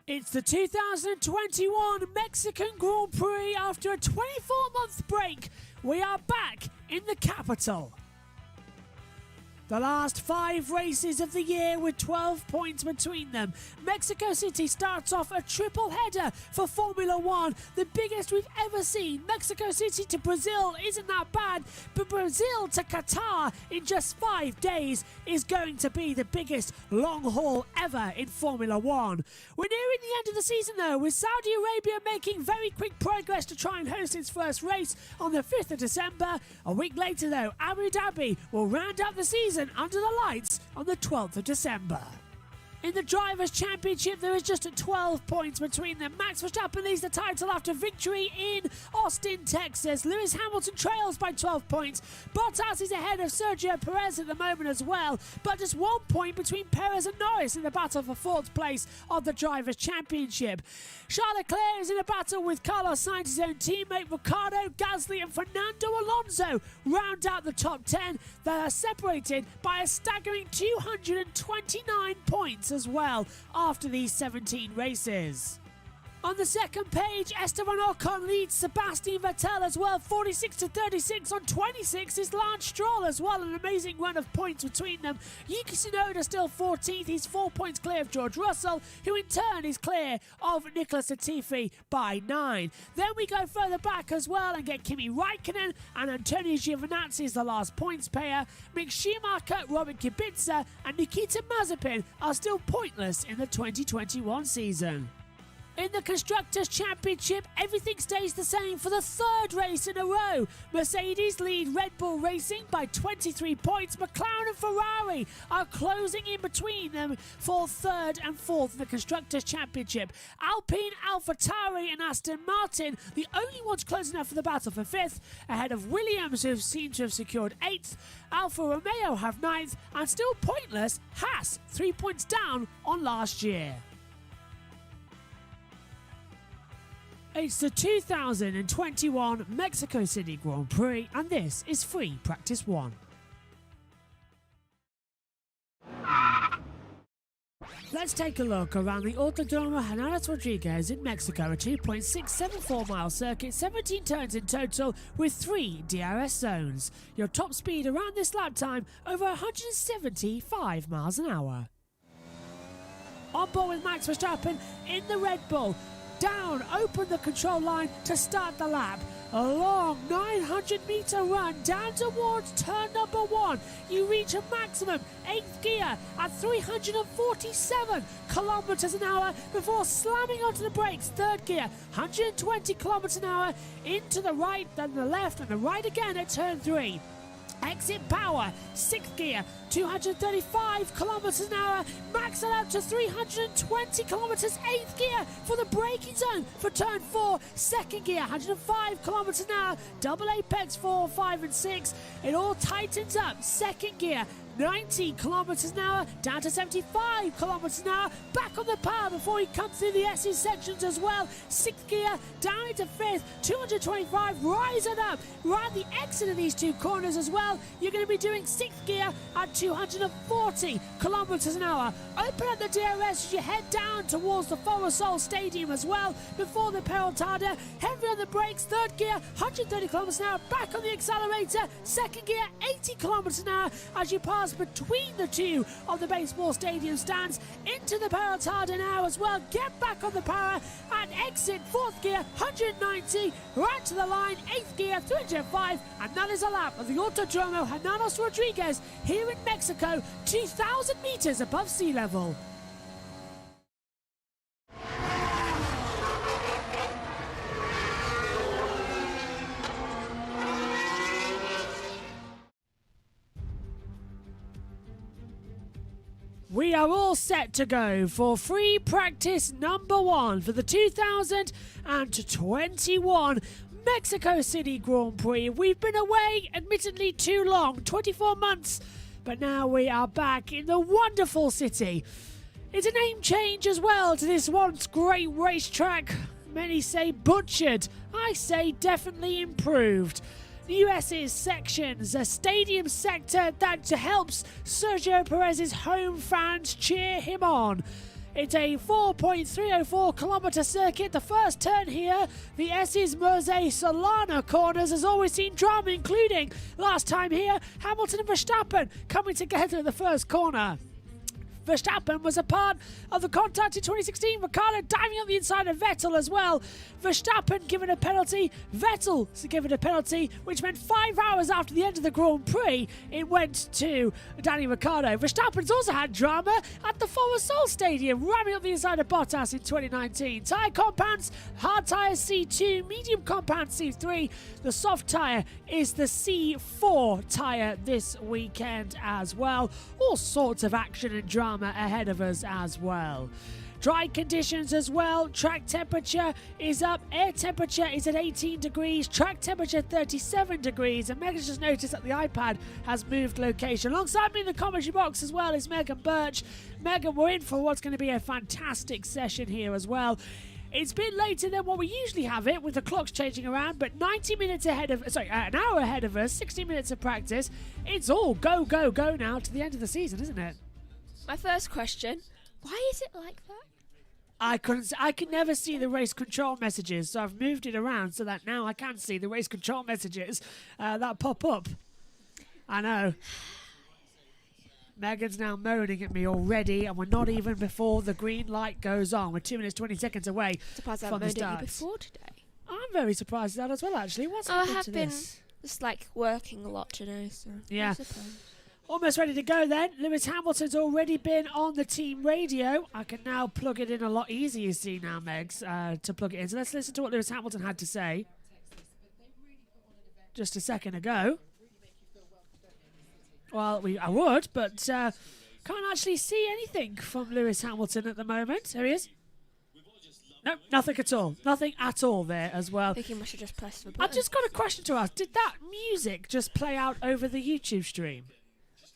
It's the 2021 Mexican Grand Prix. After a 24-month break, we are back in the capital. The last 5 races of the year with 12 points between them. Mexico City starts off a triple header for Formula 1, the biggest we've ever seen. Mexico City to Brazil isn't that bad, but Brazil to Qatar in just 5 days is going to be the biggest long haul ever in Formula 1. We're nearing the end of the season though, with Saudi Arabia making very quick progress to try and host its first race on the 5th of December. A week later though, Abu Dhabi will round up the season under the lights on the 12th of December. In the Drivers' Championship, there is just 12 points between them. Max Verstappen leads the title after victory in Austin, Texas. Lewis Hamilton trails by 12 points. Bottas is ahead of Sergio Perez at the moment as well, but just 1 point between Perez and Norris in the battle for 4th place of the Drivers' Championship. Charles Leclerc is in a battle with Carlos Sainz's own teammate. Ricciardo, Gasly and Fernando Alonso round out the top 10 that are separated by a staggering 229 points as well after these 17 races. On the second page, Esteban Ocon leads Sebastian Vettel as well, 46-36. On 26 is Lance Stroll as well, an amazing run of points between them. Yuki Tsunoda still 14th, he's 4 points clear of George Russell, who in turn is clear of Nicholas Latifi by 9. Then we go further back as well and get Kimi Raikkonen, and Antonio Giovinazzi is the last points payer. Mick Schumacher, Robert Kubica and Nikita Mazepin are still pointless in the 2021 season. In the Constructors' Championship, everything stays the same for the 3rd race in a row. Mercedes lead Red Bull Racing by 23 points. McLaren and Ferrari are closing in between them for 3rd and 4th in the Constructors' Championship. Alpine, AlphaTauri and Aston Martin, the only ones close enough for the battle for 5th, ahead of Williams, who seem to have secured 8th. Alfa Romeo have 9th, and still pointless, Haas 3 points down on last year. It's the 2021 Mexico City Grand Prix, and this is Free Practice 1. Let's take a look around the Autódromo Hermanos Rodriguez in Mexico, a 2.674 mile circuit, 17 turns in total with 3 DRS zones. Your top speed around this lap time over 175 miles an hour. On board with Max Verstappen in the Red Bull. Down, open the control line to start the lap. A long 900-meter run down towards turn number 1. You reach a maximum 8th gear at 347 kilometers an hour before slamming onto the brakes. 3rd gear, 120 kilometers an hour into the right, then the left, and the right again at turn 3. Exit power, 6th gear, 235 kilometers an hour, max it up to 320 kilometers, 8th gear for the braking zone for turn 4, 2nd gear, 105 kilometers an hour, double apex 4, 5 and 6, it all tightens up, 2nd gear, 90 kilometers an hour, down to 75 kilometers an hour, back on the power before he comes through the SS sections as well. 6th gear, down into 5th, 225, rise it up, right at the exit of these 2 corners as well. You're going to be doing 6th gear at 240 kilometers an hour. Open up the DRS as you head down towards the Forosol Stadium as well, before the Pelotada, heavy on the brakes, 3rd gear, 130 kilometers an hour, back on the accelerator, 2nd gear, 80 kilometers an hour as you pass between the 2 of the baseball stadium stands into the Pelotada now as well. Get back on the power and exit 4th gear, 190, right to the line, 8th gear, 305, and that is a lap of the Autódromo Hermanos Rodriguez here in Mexico, 2,000 meters above sea level. We are all set to go for free practice number 1 for the 2021 Mexico City Grand Prix. We've been away, admittedly too long, 24 months, but now we are back in the wonderful city. It's a name change as well to this once great racetrack. Many say butchered, I say definitely improved. The US's sections, a stadium sector that helps Sergio Perez's home fans cheer him on. It's a 4.304 kilometre circuit. The first turn here, the S's Meuse Solana corners, has always seen drama, including last time here, Hamilton and Verstappen coming together at the first corner. Verstappen was a part of the contact in 2016. Ricciardo diving on the inside of Vettel as well. Verstappen given a penalty. Vettel given a penalty, which meant 5 hours after the end of the Grand Prix, it went to Danny Ricciardo. Verstappen's also had drama at the Forest Sol Stadium, ramming up the inside of Bottas in 2019. Tyre compounds, hard tyres C2, medium compound C3. The soft tyre is the C4 tyre this weekend as well. All sorts of action and drama ahead of us as well. Dry conditions as well. Track temperature is up. Air temperature is at 18 degrees. Track temperature 37 degrees. And Megan's just noticed that the iPad has moved location. Alongside me in the commentary box as well is Megan Birch. Megan, we're in for what's going to be a fantastic session here as well. It's a bit later than what we usually have it, with the clocks changing around, but 90 minutes ahead of, an hour ahead of us, 60 minutes of practice. It's all go, go, go now to the end of the season, isn't it? My first question, why is it like that? I can never see the race control messages, so I've moved it around so that now I can see the race control messages that pop up. I know. Megan's now moaning at me already, and we're not even before the green light goes on. We're 2 minutes 20 seconds away surprised from the start. I haven't moaned at you before today. I'm very surprised at that as well, actually. What's happened to this? I have been just like working a lot today, so yeah. Almost ready to go then. Lewis Hamilton's already been on the team radio. I can now plug it in a lot easier, you see now, Megs, to plug it in. So let's listen to what Lewis Hamilton had to say just a second ago. Well, I would, but can't actually see anything from Lewis Hamilton at the moment. There he is. No, nothing at all. Nothing at all there as well. I think you must have just pressed the button. I've just got a question to ask. Did that music just play out over the YouTube stream?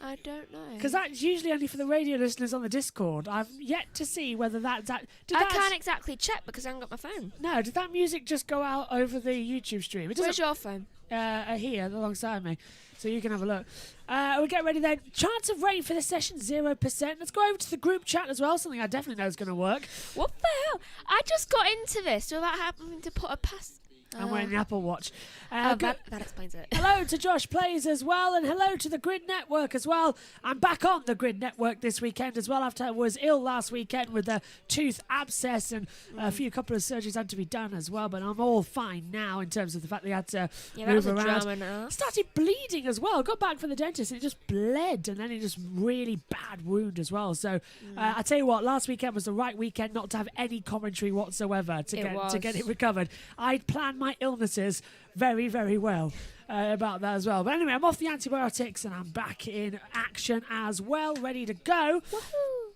I don't know. Because that's usually only for the radio listeners on the Discord. I've yet to see whether I can't exactly check because I haven't got my phone. No, did that music just go out over the YouTube stream? Where's your phone? Here, alongside me. So you can have a look. We'll get ready then. Chance of rain for the session, 0%. Let's go over to the group chat as well, something I definitely know is going to work. What the hell? I just got into this without having to put a pass. I'm wearing the Apple Watch. That explains it. Hello to Josh Plays as well, and hello to the Grid Network as well. I'm back on the Grid Network this weekend as well, after I was ill last weekend with a tooth abscess and a couple of surgeries had to be done as well, but I'm all fine now in terms of the fact that I had to move around. Started bleeding as well. Got back from the dentist and it just bled, and then it just really bad wound as well. So I tell you what, last weekend was the right weekend not to have any commentary whatsoever to get it recovered. I'd planned my illnesses very, very well about that as well. But anyway, I'm off the antibiotics and I'm back in action as well, ready to go. Woohoo!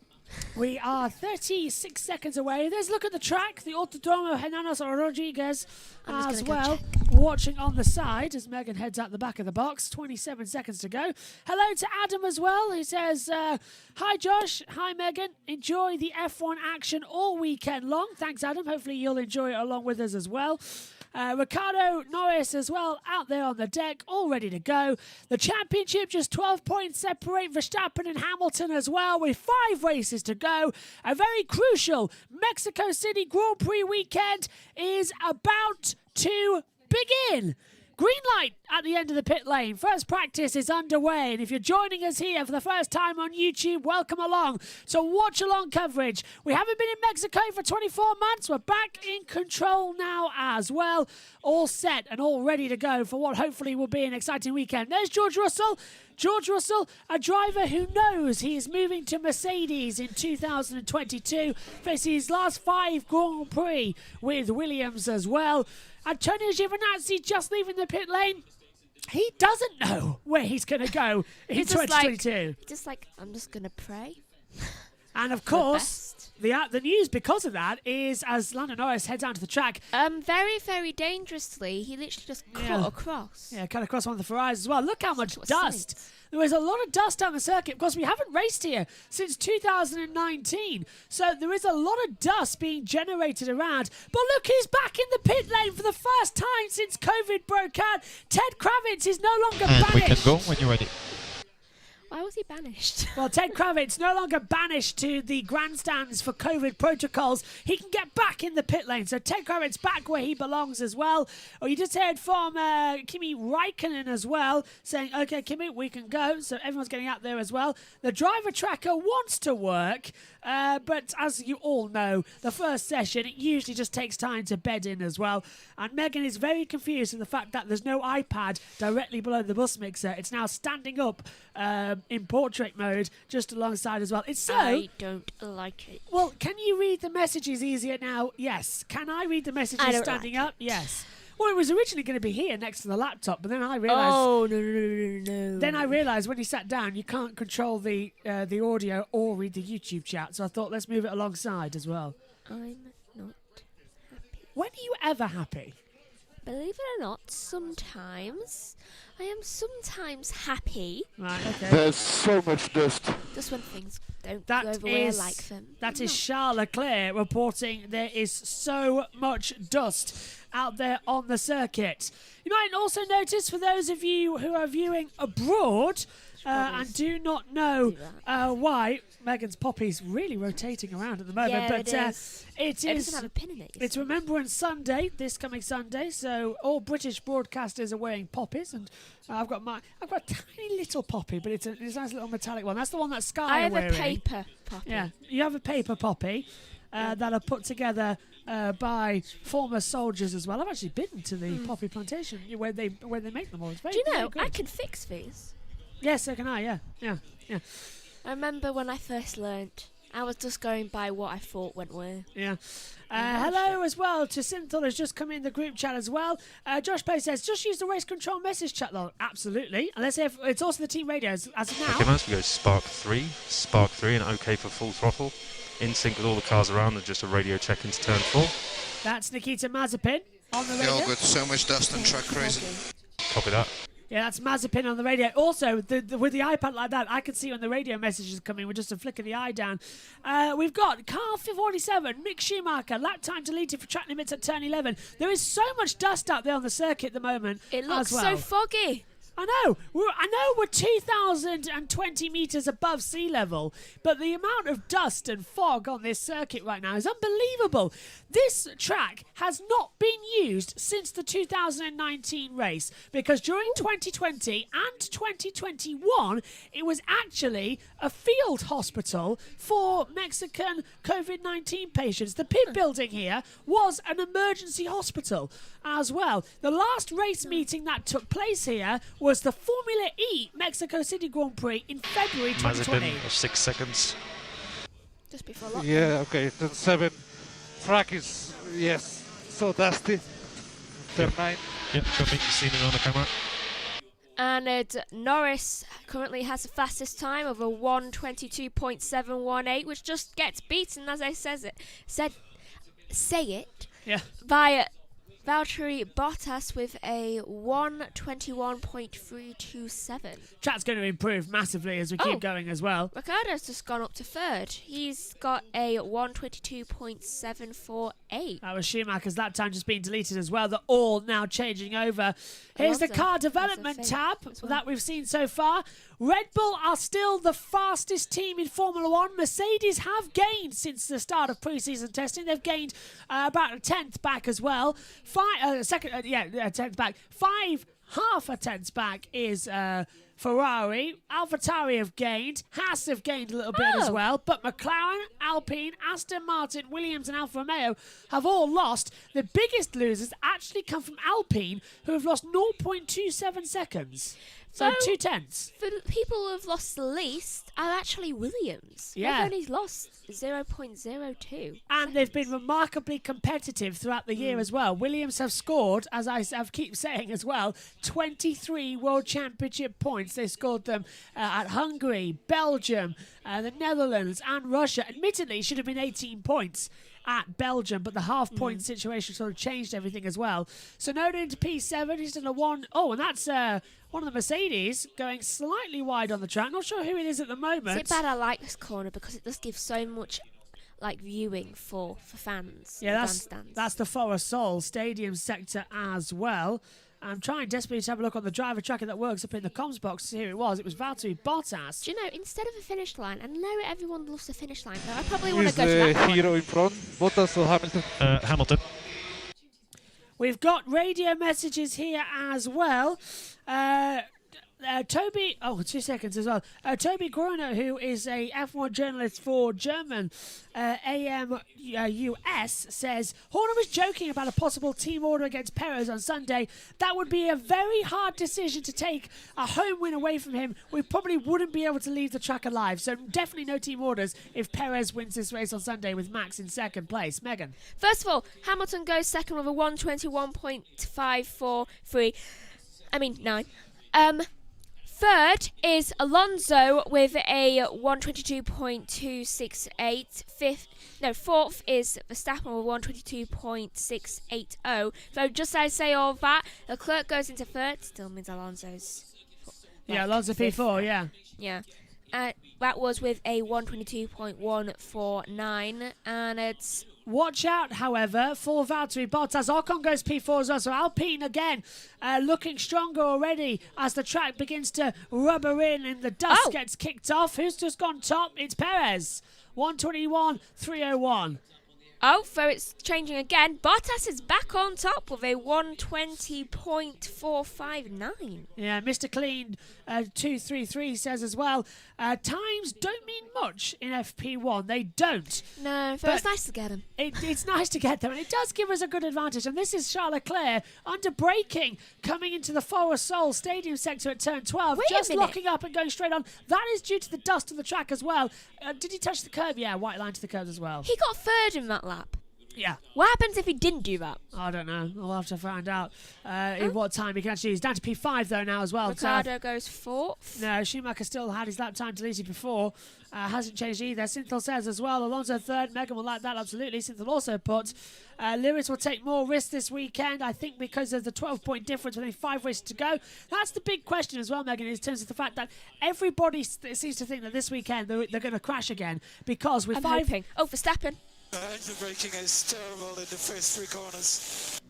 We are 36 seconds away. There's a look at the track. The Autodromo Hermanos Rodriguez as well, watching on the side as Megan heads out the back of the box. 27 seconds to go. Hello to Adam as well. He says, hi Josh, hi Megan. Enjoy the F1 action all weekend long. Thanks Adam. Hopefully you'll enjoy it along with us as well. Ricardo Norris as well out there on the deck, all ready to go. The championship just 12 points separate Verstappen and Hamilton as well, with 5 races to go. A very crucial Mexico City Grand Prix weekend is about to begin. Green light at the end of the pit lane. First practice is underway, and if you're joining us here for the first time on YouTube, welcome along. So watch along coverage. We haven't been in Mexico for 24 months. We're back in control now as well. All set and all ready to go for what hopefully will be an exciting weekend. There's George Russell. George Russell, a driver who knows he is moving to Mercedes in 2022. Faces his last 5 Grand Prix with Williams as well. Antonio Giovinazzi just leaving the pit lane. He doesn't know where he's going to go in 2022. I'm just going to pray. And of course, the news because of that is as Lando Norris heads out to the track. Very, very dangerously, he literally just cut across. Yeah, cut across one of the Ferraris as well. Look how much dust. There is a lot of dust down the circuit. Of course, we haven't raced here since 2019. So there is a lot of dust being generated around. But look who's back in the pit lane for the first time since COVID broke out. Ted Kravitz is no longer banished. We can go when you're ready. Why was he banished? Well, Ted Kravitz no longer banished to the grandstands for COVID protocols. He can get back in the pit lane. So Ted Kravitz back where he belongs as well. Oh, you just heard from Kimi Räikkönen as well, saying, okay, Kimi, we can go. So everyone's getting out there as well. The driver tracker wants to work, but as you all know, the first session, it usually just takes time to bed in as well. And Megan is very confused in the fact that there's no iPad directly below the bus mixer. It's now standing up in portrait mode just alongside as well. It's so... I don't like it. Well, can you read the messages easier now? Yes. Can I read the messages standing up? It. Yes. Well, it was originally going to be here next to the laptop, but then I realised... Oh, no. Then I realised when you sat down, you can't control the audio or read the YouTube chat, so I thought, let's move it alongside as well. I'm not happy. When are you ever happy? Believe it or not, sometimes. I am sometimes happy. Right, okay. There's so much dust. Just when things don't go the way I like them. That is Charles Leclerc reporting there is so much dust out there on the circuit. You might also notice, for those of you who are viewing abroad and do not know why, Megan's Poppy's really rotating around at the moment. Yeah, but it is. It doesn't have a pin in it. It's Remembrance Sunday, this coming Sunday, so all British broadcasters are wearing poppies, and I've got a tiny little poppy, but it's a nice little metallic one. That's the one that Sky I have are wearing. a paper poppy. Yeah, you have a paper poppy that are put together by former soldiers as well. I've actually been to the poppy plantation where they make them all. It's very, do you know, very good. I can fix these. Yes, so can I, yeah. I remember when I first learnt, I was just going by what I thought went where. Yeah. Hello as well to Synthol has just come in the group chat as well. Josh Pay says, just use the race control message chat log. Absolutely. And let's say it's also the team radios as of now. Okay, man, so we go Spark 3 and OK for full throttle. In sync with all the cars around and just a radio check into turn 4. That's Nikita Mazepin on the radio. Yeah, but so much dust and track crazy. Copy that. Yeah, that's Mazepin on the radio. Also, with the iPad like that, I can see when the radio messages come in with just a flick of the eye down. We've got Car 47, Mick Schumacher, lap time deleted for track limits at turn 11. There is so much dust out there on the circuit at the moment. It looks as well. so foggy. I know we're 2,020 metres above sea level, but the amount of dust and fog on this circuit right now is unbelievable. This track has not been used since the 2019 race, because during 2020 and 2021, it was actually a field hospital for Mexican COVID-19 patients. The pit building here was an emergency hospital as well. The last race meeting that took place here was the Formula E Mexico City Grand Prix in February 2020. Mazepin of 6 seconds. Just before lockdown. Yeah, okay, turn 7. Track is, yes, so dusty. Turn 9. Yep, got me seen it on the camera. And Norris currently has the fastest time of a 1:22.718, which just gets beaten, as I say it, Yeah. by Valtteri Bottas with a 1:21.327. Chat's going to improve massively as we keep going as well. Ricciardo's just gone up to third. He's got a 1:22.748. That was Schumacher's that time just being deleted as well. They're all now changing over. Here's the car development tab that we've seen so far. Red Bull are still the fastest team in Formula One. Mercedes have gained since the start of pre-season testing. They've gained about a tenth back as well. A tenth back. Half a tenth back is Ferrari. AlphaTauri have gained. Haas have gained a little bit as well. But McLaren, Alpine, Aston Martin, Williams and Alfa Romeo have all lost. The biggest losers actually come from Alpine, who have lost 0.27 seconds. So 2 tenths. The people who have lost the least are actually Williams. Yeah. They've only lost 0.02. And they've been remarkably competitive throughout the year as well. Williams have scored, as I keep saying as well, 23 World Championship points. They scored them at Hungary, Belgium, the Netherlands and Russia. Admittedly, it should have been 18 points at Belgium, but the half-point situation sort of changed everything as well. So Noda into P7, he's done a 1. Oh, and that's one of the Mercedes going slightly wide on the track. Not sure who it is at the moment. Is it bad I like this corner because it does give so much viewing for fans. Yeah, that's the Forest Sol Stadium sector as well. I'm trying desperately to have a look on the driver tracker that works up in the comms box. Here it was. It was Valtteri Bottas. Do you know, instead of a finish line, I know everyone loves the finish line, but I probably want Who's to go to that the one. hero in front? Bottas or Hamilton? Hamilton. We've got radio messages here as well. Toby, 2 seconds as well. Toby Groner, who is a F1 journalist for German US, says Horner was joking about a possible team order against Perez on Sunday. That would be a very hard decision to take a home win away from him. We probably wouldn't be able to leave the track alive. So definitely no team orders if Perez wins this race on Sunday with Max in second place. Megan. First of all, Hamilton goes second with a 1:21.543. 9. Third is Alonso with a 1:22.268. Fourth is Verstappen with 1:22.680. So just as I say all that, Leclerc goes into third. Still means Alonso's. Alonso P4, yeah. Yeah. That was with a 1:22.149, and it's... Watch out, however, for Valtteri Bottas. Ocon goes P4 as well, so Alpine again looking stronger already as the track begins to rubber in and the dust gets kicked off. Who's just gone top? It's Perez. 1:21.301. So it's changing again. Bottas is back on top with a 1:20.459. Yeah, Mr. Clean 233 says as well, times don't mean much in FP1. They don't. No, but it's nice to get them. It's nice to get them, and it does give us a good advantage. And this is Charles Leclerc under braking, coming into the Forest Sol Stadium sector at turn 12, just locking up and going straight on. That is due to the dust on the track as well. Did he touch the curb? Yeah, white line to the curb as well. He got third in that lap. Yeah. What happens if he didn't do that? I don't know. We'll have to find out in what time he can actually. He's down to P5 though now as well. Ricciardo goes fourth. No, Schumacher still had his lap time deleted before. Hasn't changed either. Synthel says as well, Alonso third. Megan will like that, absolutely. Synthel also put, Lewis will take more risks this weekend, I think because of the 12-point difference with only 5 races to go. That's the big question as well, Megan, in terms of the fact that everybody seems to think that this weekend they're going to crash again because with hoping. Oh, Verstappen. Engine braking is terrible in the first 3 corners.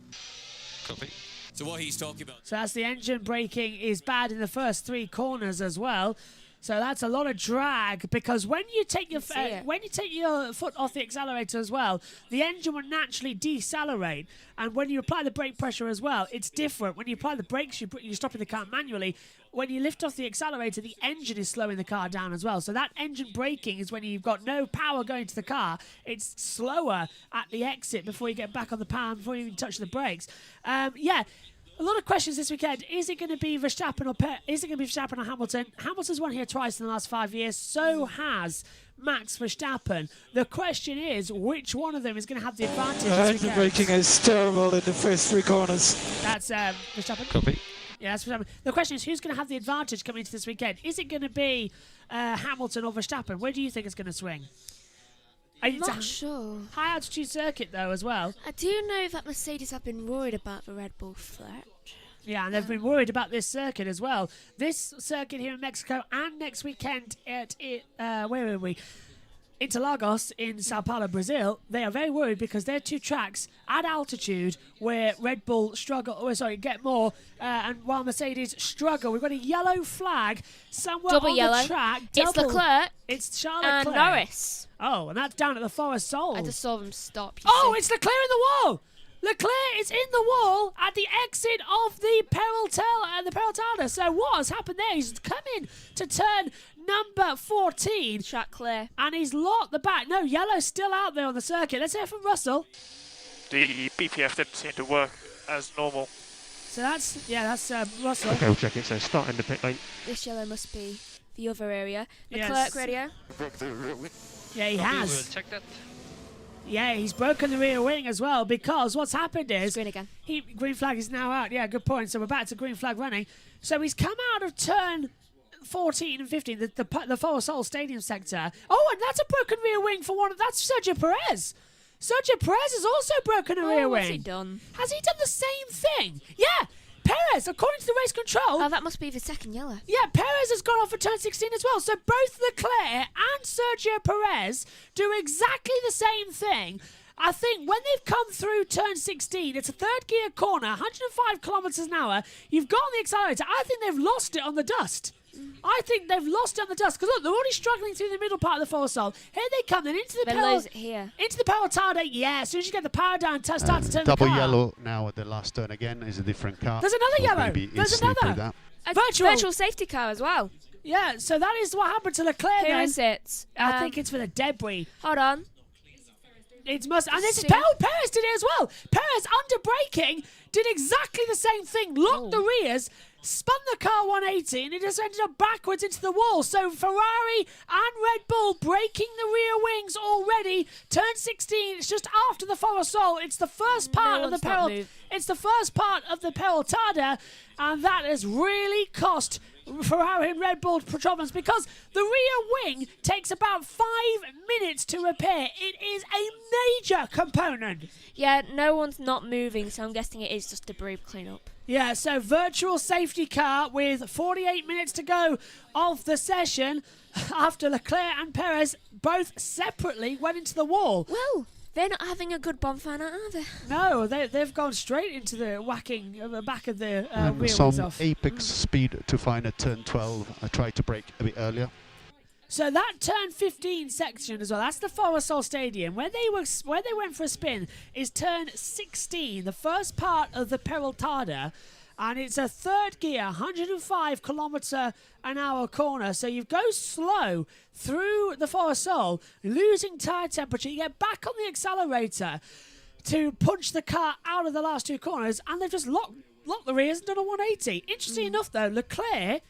Copy. So what he's talking about. So that's the engine braking is bad in the first 3 corners as well. So that's a lot of drag because when you take your foot off the accelerator as well, the engine will naturally decelerate. And when you apply the brake pressure as well, it's different. When you apply the brakes, you're stopping the car manually. When you lift off the accelerator, the engine is slowing the car down as well. So that engine braking is when you've got no power going to the car. It's slower at the exit before you get back on the power, before you even touch the brakes. A lot of questions this weekend. Is it going to be Verstappen or Verstappen or Hamilton? Hamilton's won here twice in the last 5 years. So has Max Verstappen. The question is, which one of them is going to have the advantage this Engine weekend? braking is terrible in the first 3 corners. That's Verstappen. Copy. Yeah, that's Verstappen. The question is, who's going to have the advantage coming into this weekend? Is it going to be Hamilton or Verstappen? Where do you think it's going to swing? I'm not sure. High altitude circuit though as well. I do know that Mercedes have been worried about the Red Bull threat. Yeah, and they've been worried about this circuit as well. This circuit here in Mexico and next weekend at where were we? Interlagos in Sao Paulo, Brazil. They are very worried because they're 2 tracks at altitude where Red Bull get more, and while Mercedes struggle. We've got a yellow flag somewhere Double on yellow. the track. It's Leclerc. It's Charles and Leclerc. Norris. Oh, and that's down at the Forest Sol. I just saw them stop. It's Leclerc in the wall. Leclerc is in the wall at the exit of the Peraltada. So what has happened there? He's come in to turn number 14. Track clear. And he's locked the back. No, yellow's still out there on the circuit. Let's hear from Russell. The BPF didn't seem to work as normal. So that's Russell. Okay, we'll check it. So start in the pit lane. This yellow must be the other area. Yes. Leclerc radio. Yeah, he has. We'll check that. Yeah, he's broken the rear wing as well because what's happened is... Green again. Green flag is now out. Yeah, good point. So we're back to green flag running. So he's come out of turn 14 and 15, the Forest Sol Stadium sector. Oh, and that's a broken rear wing for one of... That's Sergio Perez. Sergio Perez has also broken a rear wing. What's he done? Has he done the same thing? Yeah, Perez, according to the race control... Oh, that must be the second yellow. Yeah, Perez has gone off for turn 16 as well. So both Leclerc and Sergio Perez do exactly the same thing. I think when they've come through turn 16, it's a third gear corner, 105 kilometres an hour. You've got on the accelerator. I think they've lost it on the dust. I think they've lost it on the dust because look, they're already struggling through the middle part of the full assault. Here they come then into the power. Into the power tarda. Yeah, as soon as you get the power down, start to turn double the car. yellow now at the last turn again is a different car. There's another So yellow. maybe There's it's slippery, another. that. Virtual safety car as well. Yeah, so that is what happened to Leclerc. Here then. is it. I think it's for the debris. Hold on. It must, and this is Perez did it as well. Perez under braking did exactly the same thing. Locked the rears, spun the car 180, and it just ended up backwards into the wall. So Ferrari and Red Bull breaking the rear wings already. Turn 16. It's just after the Forasol. It's the first part of the peril. It's the first part of the Peraltada, and that has really cost Ferrari and Red Bull problems because the rear wing takes about 5 minutes to repair. It is a major component. Yeah, no one's not moving, so I'm guessing it is just debris cleanup. Yeah, so virtual safety car with 48 minutes to go of the session after Leclerc and Perez both separately went into the wall. Well, they're not having a good bonfire night, are they? No, they've gone straight into the whacking of the back of the And wheel some wings off. apex speed to find at turn 12. I tried to brake a bit earlier. So that turn 15 section as well, that's the Forasol Stadium. Where they went for a spin is turn 16, the first part of the Peraltada, and it's a third gear, 105 km/h corner. So you go slow through the Forasol, losing tyre temperature. You get back on the accelerator to punch the car out of the last two corners, and they've just locked the rears and done a 180. Interesting enough, though, Leclerc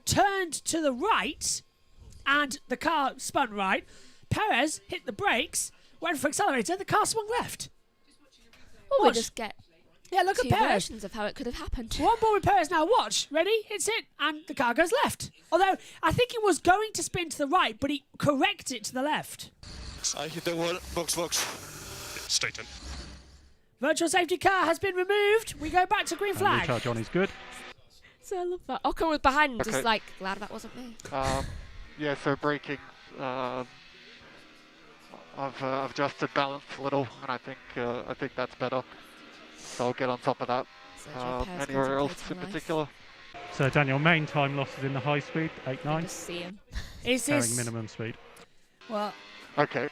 turned to the right, and the car spun right. Perez hit the brakes, went for accelerator, the car swung left. Well, we just get look two at Perez. versions of how it could have happened. One ball with Perez now, watch, ready, hits it, and the car goes left. Although, I think it was going to spin to the right, but he corrected it to the left. I hit the wall, box. Staten. Virtual safety car has been removed. We go back to green flag. Recharge on is good. So I love that. Ocon was behind, Okay. just like, glad that wasn't me. Yeah, so braking, I've adjusted balance a little, and I think that's better. So I'll get on top of that. Sergio Perez Anywhere else contemplating in life. particular? So Daniel, main time losses in the high speed, 8.9. Just see him. Is Carrying this... minimum speed. Well... Okay.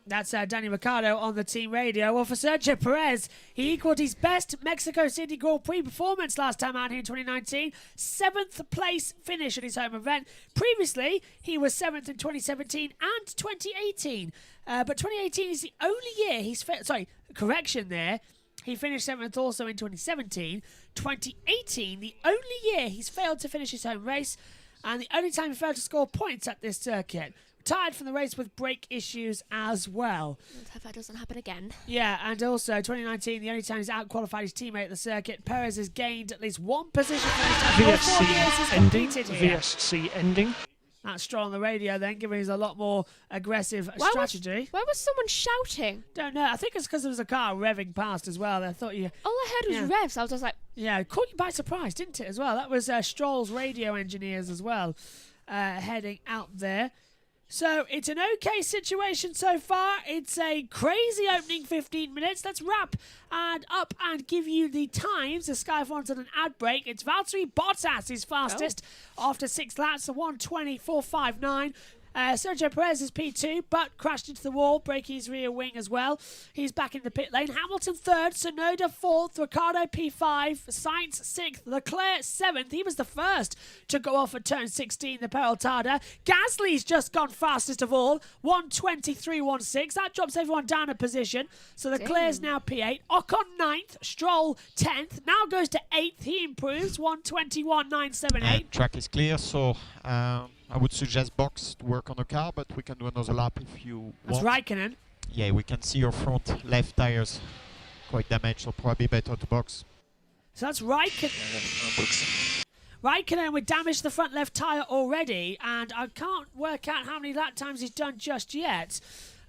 That's Danny Ricciardo on the team radio. Well, for Sergio Perez, he equalled his best Mexico City Grand Prix performance last time out here in 2019. 7th place finish at his home event. Previously, he was 7th in 2017 and 2018. But 2018 is the only year he's... correction there. He finished 7th also in 2017. 2018, the only year he's failed to finish his home race, and the only time he failed to score points at this circuit. Retired from the race with brake issues as well. Let's hope that doesn't happen again. Yeah, and also 2019, the only time he's out-qualified his teammate at the circuit. Perez has gained at least one position for his time. All 4 years he's competed here. VSC ending. That's Stroll on the radio then, giving us a lot more aggressive strategy. Why was someone shouting? Don't know. I think it's because there was a car revving past as well. I thought you... All I heard was revs. I was just like... Yeah, it caught you by surprise, didn't it, as well? That was Stroll's radio engineers as well, heading out there. So it's an okay situation so far. It's a crazy opening 15 minutes. Let's wrap up and give you the times. The Sky F1's on an ad break. It's Valtteri Bottas is fastest after 6 laps, a 1:24.59. Sergio Perez is P2, but crashed into the wall, breaking his rear wing as well. He's back in the pit lane. Hamilton 3rd, Tsunoda 4th, Ricciardo P5, Sainz 6th, Leclerc 7th. He was the first to go off at turn 16, the Peraltada. Gasly's just gone fastest of all, 1:23.16. That drops everyone down a position. So Leclerc's now P8. Ocon 9th, Stroll 10th. Now goes to 8th. He improves, 1:21.978. Track is clear, so I would suggest box to work on the car, but we can do another lap if you That's want. Raikkonen. Yeah, we can see your front left tires quite damaged, so probably better to box. So that's Raikkonen. Raikkonen would damage the front left tyre already, and I can't work out how many lap times he's done just yet.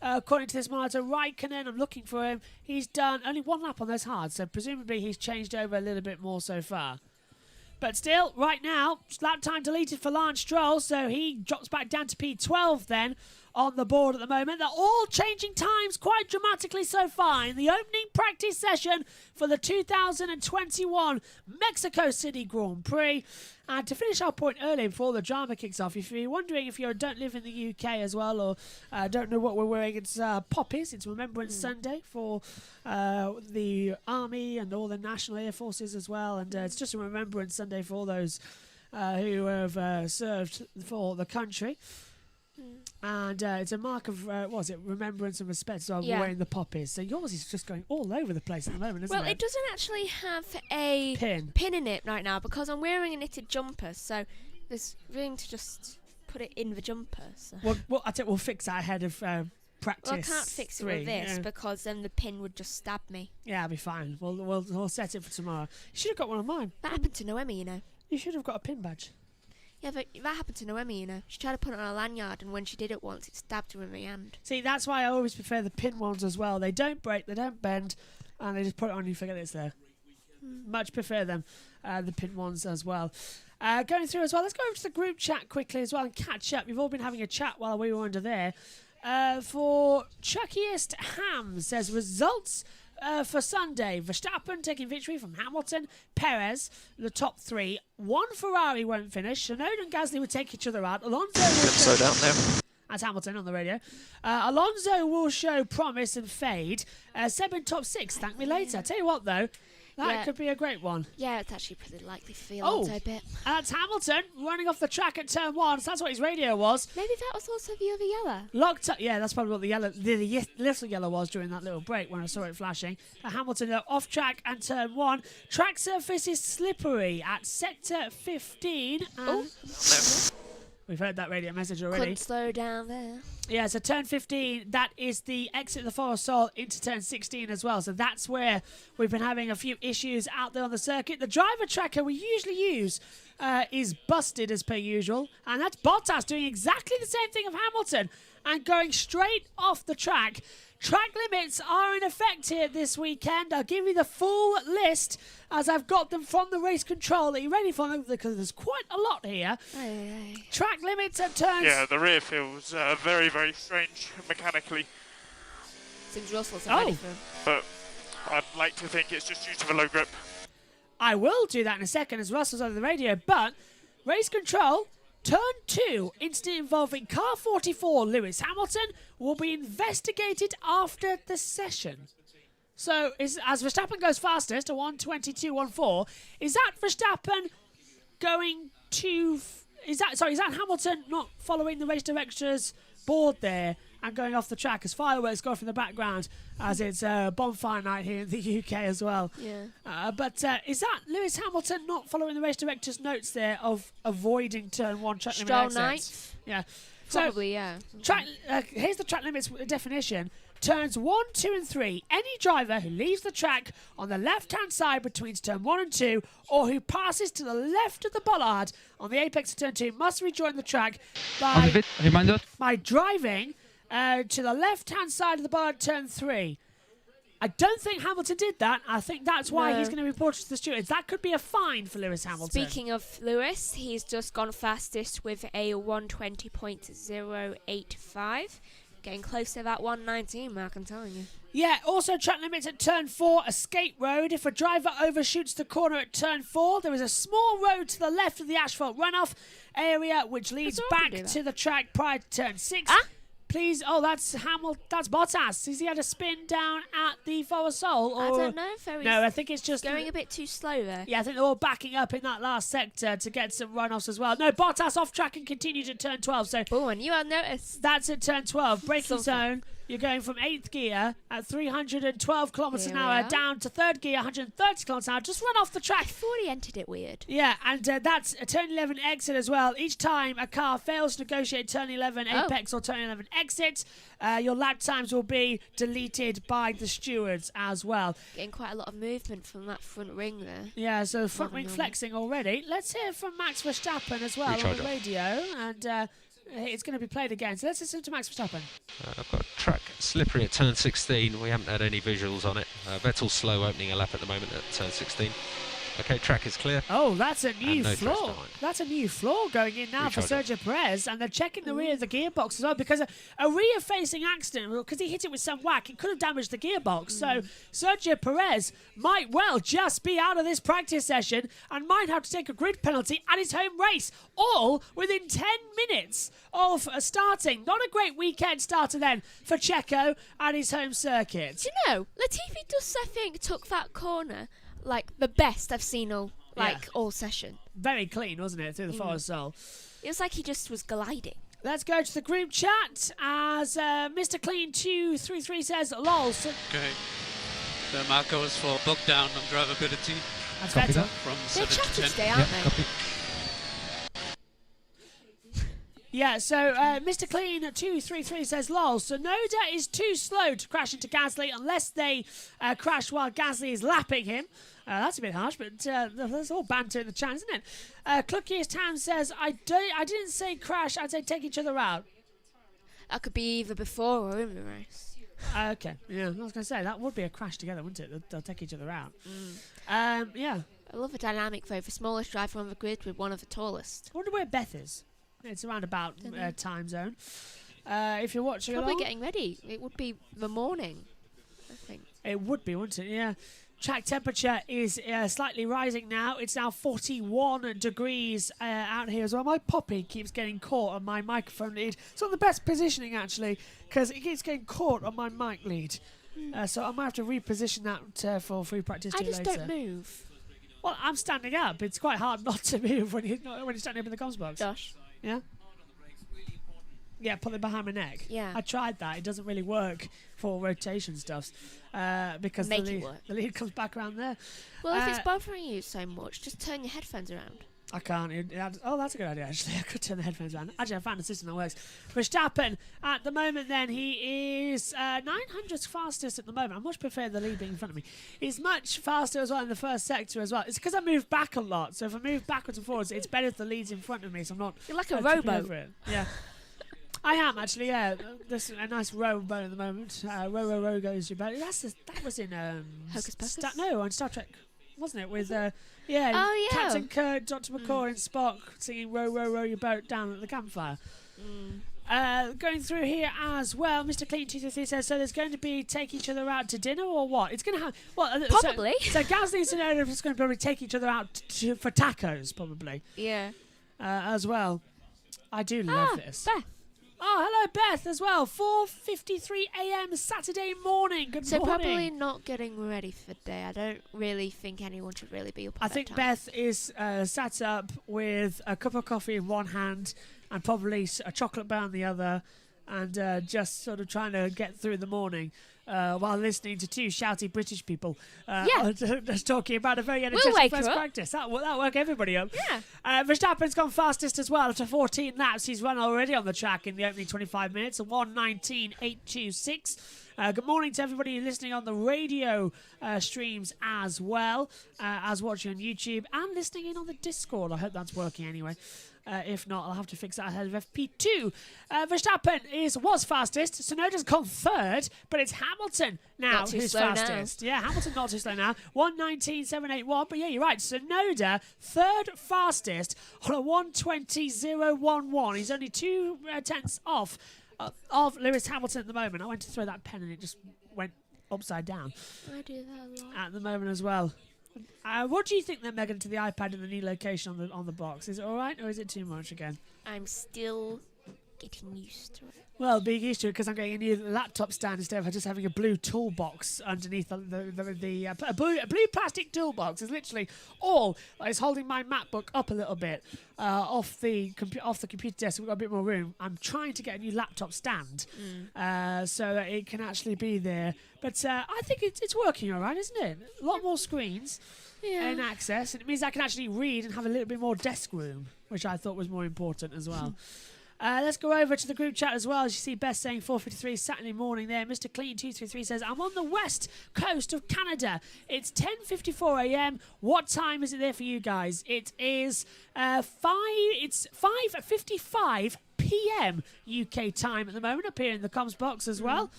According to this monitor, Raikkonen, I'm looking for him, he's done only 1 lap on those hards, so presumably he's changed over a little bit more so far. But still, right now, lap time deleted for Lance Stroll, so he drops back down to P12 then on the board at the moment. They're all changing times quite dramatically so far in the opening practice session for the 2021 Mexico City Grand Prix. And to finish our point earlier before the drama kicks off, if you're wondering if you don't live in the UK as well or don't know what we're wearing, it's Poppies. It's Remembrance Sunday for the Army and all the National Air Forces as well. And it's just a Remembrance Sunday for all those who have served for the country. And it's a mark of, remembrance and respect, so I'm wearing the poppies. So yours is just going all over the place at the moment, isn't it? Well, it doesn't actually have a pin in it right now because I'm wearing a knitted jumper, so there's room to just put it in the jumper. So. Well, I think we'll fix that ahead of practice. Well, I can't fix it with this because then the pin would just stab me. Yeah, I'll be fine. We'll set it for tomorrow. You should have got one of mine. That happened to Noemi, you know. You should have got a pin badge. Yeah, but that happened to Noemi, you know. She tried to put it on a lanyard, and when she did it once, it stabbed her in the hand. See, that's why I always prefer the pin ones as well. They don't break, they don't bend, and they just put it on and you forget it's there. Much prefer them, the pin ones as well. Going through as well, let's go over to the group chat quickly as well and catch up. We've all been having a chat while we were under there. For Chuckiest Ham says, results for Sunday: Verstappen taking victory from Hamilton, Perez, the top three. One Ferrari won't finish. Tsunoda and Gasly would take each other out. Alonso will Slow down there. That's Hamilton on the radio. Alonso will show promise and fade. Seb in top six. Thank me later. Tell you what, though, that could be a great one. Yeah, it's actually pretty likely for the Alonso bit. That's Hamilton running off the track at turn one. So that's what his radio was. Maybe that was also the other yellow. Locked up. Yeah, that's probably what the little yellow was during that little break when I saw it flashing. Hamilton off track and turn one. Track surface is slippery at sector 15. And we've heard that radio message already. Couldn't slow down there. Yeah, so turn 15, that is the exit of the Forest Sol into turn 16 as well. So that's where we've been having a few issues out there on the circuit. The driver tracker we usually use is busted as per usual. And that's Bottas doing exactly the same thing of Hamilton and going straight off the track. Track limits are in effect here this weekend. I'll give you the full list as I've got them from the race control. Are you ready for them? Because there's quite a lot here. Aye. Track limits at turns... Yeah, the rear feels very, very strange mechanically. Seems Russell's ready for him. But I'd like to think it's just due to the low grip. I will do that in a second as Russell's over the radio, but race control... Turn 2, incident involving car 44 Lewis Hamilton, will be investigated after the session. So, as Verstappen goes fastest to 1:22.14, is that Verstappen going to... Is that Hamilton not following the race director's board there and going off the track as fireworks go off in the background as it's bonfire night here in the UK as well. Yeah. But is that Lewis Hamilton not following the race director's notes there of avoiding turn 1 track limit exits? Yeah. Probably, yeah. Here's the track limits definition. Turns 1, 2 and 3. Any driver who leaves the track on the left-hand side between turn 1 and 2 or who passes to the left of the bollard on the apex of turn 2 must rejoin the track by driving to the left-hand side of the bollard turn 3. I don't think Hamilton did that. I think that's why he's going to be reported to the stewards. That could be a fine for Lewis Hamilton. Speaking of Lewis, he's just gone fastest with a 1:20.085. Getting close to that 1:19 mark, I'm telling you. Yeah, also track limits at turn 4, escape road. If a driver overshoots the corner at turn 4, there is a small road to the left of the asphalt runoff area which leads back to the track prior to turn 6. Please, that's Bottas. Has he had a spin down at the Forest Sol? I don't know if no, I think it's just going a bit too slow there. Yeah, I think they're all backing up in that last sector to get some runoffs as well. No, Bottas off track and continued at turn 12. So, and you have noticed. That's at turn 12. Braking zone. You're going from 8th gear at 312 kilometres an hour down to 3rd gear, 130 kilometres an hour. Just run off the track. I thought he entered it weird. Yeah, and that's a turn 11 exit as well. Each time a car fails to negotiate turn 11 apex or turn 11 exit, your lap times will be deleted by the stewards as well. Getting quite a lot of movement from that front ring there. Yeah, so front wing flexing already. Let's hear from Max Verstappen as well on the radio. And... it's going to be played again. So let's listen to Max Verstappen. I've got track slippery at turn 16. We haven't had any visuals on it. Vettel's slow opening a lap at the moment at turn 16. Okay, track is clear. Oh, that's a new And no floor. first time. That's a new floor going in now for Recharge Sergio Perez, and they're checking the rear of the gearbox as well because a rear-facing accident, because he hit it with some whack, it could have damaged the gearbox. So Sergio Perez might well just be out of this practice session and might have to take a grid penalty at his home race, all within 10 minutes of starting. Not a great weekend starter then for Checo at his home circuit. Do you know, Latifi just, I think, took that corner like the best I've seen all session. Very clean, wasn't it, through the Forest Soul? It was like he just was gliding. Let's go to the group chat as Mr. Clean 233 says, lol. So Okay. The mark goes for book down on drivability that's Copy better. that. from They're 7 to chatty 10. today, aren't Yeah, they? copy. Yeah, so Mr. Clean 233 says, lol, Sonoda is too slow to crash into Gasly unless they crash while Gasly is lapping him. That's a bit harsh, but there's all banter in the chat, isn't it? Cluckiest Ham says, I didn't say crash, I'd say take each other out. That could be either before or in the race. Okay, yeah, I was going to say, that would be a crash together, wouldn't it? They'll take each other out. Yeah. I love the dynamic though. The smallest driver on the grid with one of the tallest. I wonder where Beth is. It's around about Dunno. time zone. If you're watching Probably along, getting ready. It would be the morning, I think. it would be, wouldn't it? Yeah. Track temperature is slightly rising now. It's now 41 degrees out here as well. My poppy keeps getting caught on my microphone lead. It's not the best positioning, actually, because it keeps getting caught on my mic lead. So I might have to reposition that for free practice I too just later. don't move. Well, I'm standing up. It's quite hard not to move when you're standing up in the comms box. Josh. Yeah? Yeah, pull it behind my neck. Yeah. I tried that. It doesn't really work for rotation stuffs because Make the it lead, work. the lead comes back around there. Well, if it's bothering you so much, just turn your headphones around. I can't. That's a good idea, actually. I could turn the headphones around. Actually, I found a system that works. Verstappen, at the moment, then, he is 900th fastest at the moment. I much prefer the lead being in front of me. He's much faster as well in the first sector as well. It's because I move back a lot. So if I move backwards and forwards, it's better if the lead's in front of me, so I'm not... You're like a tripping robo. over it. Yeah. I am, actually, yeah. There's a nice rowboat at the moment. Row goes your boat. That was in... Hocus Pocus? on Star Trek, wasn't it? With... Oh, yeah. Captain Kirk, Dr. McCoy, and Spock singing row your boat down at the campfire. Going through here as well, Mr. Clean 233 says, so there's going to be take each other out to dinner or what? It's going to have... Well, Probably. So Gasly and Sonoda is going to probably take each other out for tacos, probably, Yeah. as well. I do love this. Beth. Oh, hello, Beth, as well. 4:53 a.m. Saturday morning. Good So morning. probably not getting ready for the day. I don't really think anyone should really be up at I that think time. Beth is sat up with a cup of coffee in one hand and probably a chocolate bar in the other, and just sort of trying to get through the morning while listening to two shouty British people just talking about a very energetic wake first her up. practice. That'll work everybody up. Yeah. Verstappen's gone fastest as well after 14 laps. He's run already on the track in the opening 25 minutes, a 1:19.826. Good morning to everybody listening on the radio streams as well as watching on YouTube and listening in on the Discord. I hope that's working anyway. If not, I'll have to fix that ahead of FP2. Verstappen was fastest. Sonoda's gone third, but it's Hamilton now Not too who's slow fastest. Yeah, Hamilton not too slow now. 1:19.781. But yeah, you're right. Sonoda third fastest on a 1:20.011. He's only 2 tenths off of Lewis Hamilton at the moment. I went to throw that pen and it just went upside down I do that a lot. at the moment as well. What do you think they're megging to the iPad in the new location on the box? Is it all right or is it too much again? I'm still getting used to it. Well, being used to it because I'm getting a new laptop stand instead of just having a blue toolbox underneath a blue plastic toolbox. Is literally all that is holding my MacBook up a little bit off the computer desk. We've got a bit more room. I'm trying to get a new laptop stand so that it can actually be there. But I think it's working all right, isn't it? A lot more screens and access, and it means I can actually read and have a little bit more desk room, which I thought was more important as well. Let's go over to the group chat as well. As you see Beth saying 4:53 Saturday morning there. Mr. Clean 233 says, I'm on the west coast of Canada. It's 10:54 a.m. What time is it there for you guys? It is 5:55 p.m. UK time at the moment, up here in the comms box as well.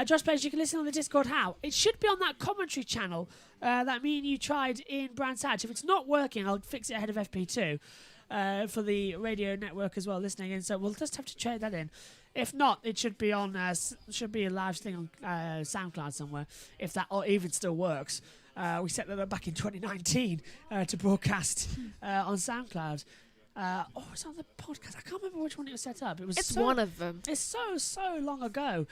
Josh Page, you can listen on the Discord. How? It should be on that commentary channel that me and you tried in Brands Hatch. If it's not working, I'll fix it ahead of FP2 for the radio network as well, listening in. So we'll just have to trade that in. If not, it should be on. Should be a live thing on SoundCloud somewhere. If that or even still works. We set that up back in 2019 to broadcast on SoundCloud. It's on the podcast. I can't remember which one it was set up. It's one of them. It's so long ago.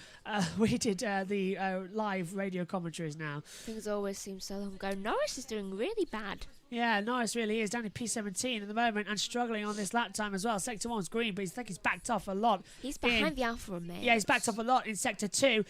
We did the live radio commentaries now. Things always seem so long ago. Norris is doing really bad. Yeah, Norris really is down in P17 at the moment and struggling on this lap time as well. Sector 1's green, but I think he's backed off a lot. He's behind the Alfa Romeo. Yeah, he's backed off a lot in Sector 2.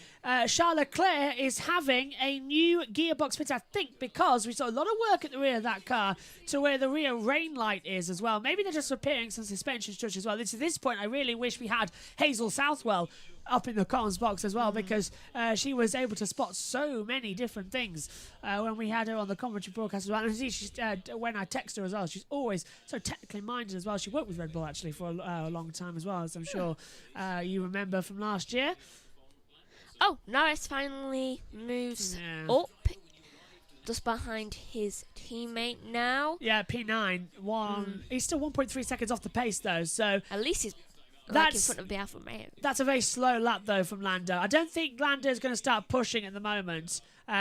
Charles Leclerc is having a new gearbox fit, I think, because we saw a lot of work at the rear of that car to where the rear rain light is as well. Maybe they're just repairing some suspension structure as well. At this point, I really wish we had Hazel Southwell up in the comms box as well, because she was able to spot so many different things when we had her on the commentary broadcast as well. And she's, when I text her as well, she's always so technically minded as well. She worked with Red Bull actually for a long time as well, as I'm sure you remember from last year. Oh, Norris finally moves up just behind his teammate now. Yeah, P9. He's still 1.3 seconds off the pace though, so at least he's in front of the Alfa Romeo. That's a very slow lap though from Lando. I don't think Lando is going to start pushing at the moment.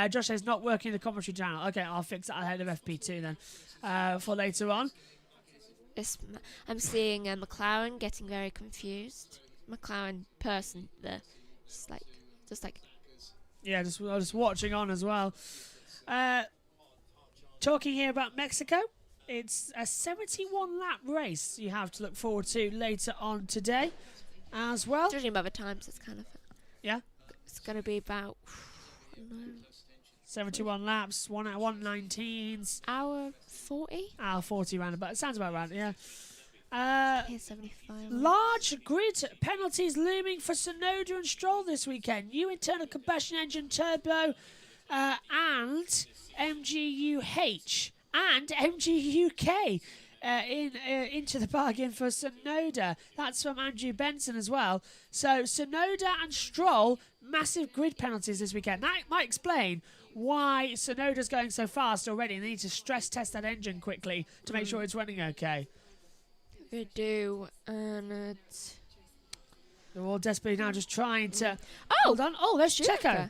Josh says not working the commentary channel. Okay, I'll fix that ahead of FP2 then for later on. I'm seeing McLaren getting very confused. McLaren person there, just like yeah, just watching on as well. Talking here about Mexico. It's a 71-lap race you have to look forward to later on today as well. Judging by the times, it's kind of... Yeah? It's going to be about... 71 laps, 1:19s. Hour 40? Hour 40 roundabout. It sounds about right, yeah. 75. Large grid penalties looming for Tsunoda and Stroll this weekend. New internal combustion engine turbo and MGUH. And MGUK into the bargain for Tsunoda. That's from Andrew Benson as well. So Tsunoda and Stroll, massive grid penalties this weekend. That might explain why Tsunoda's going so fast already. They need to stress test that engine quickly to make sure it's running okay. They do, and they're all desperately now just trying to... Hold on. Oh, there's Checo.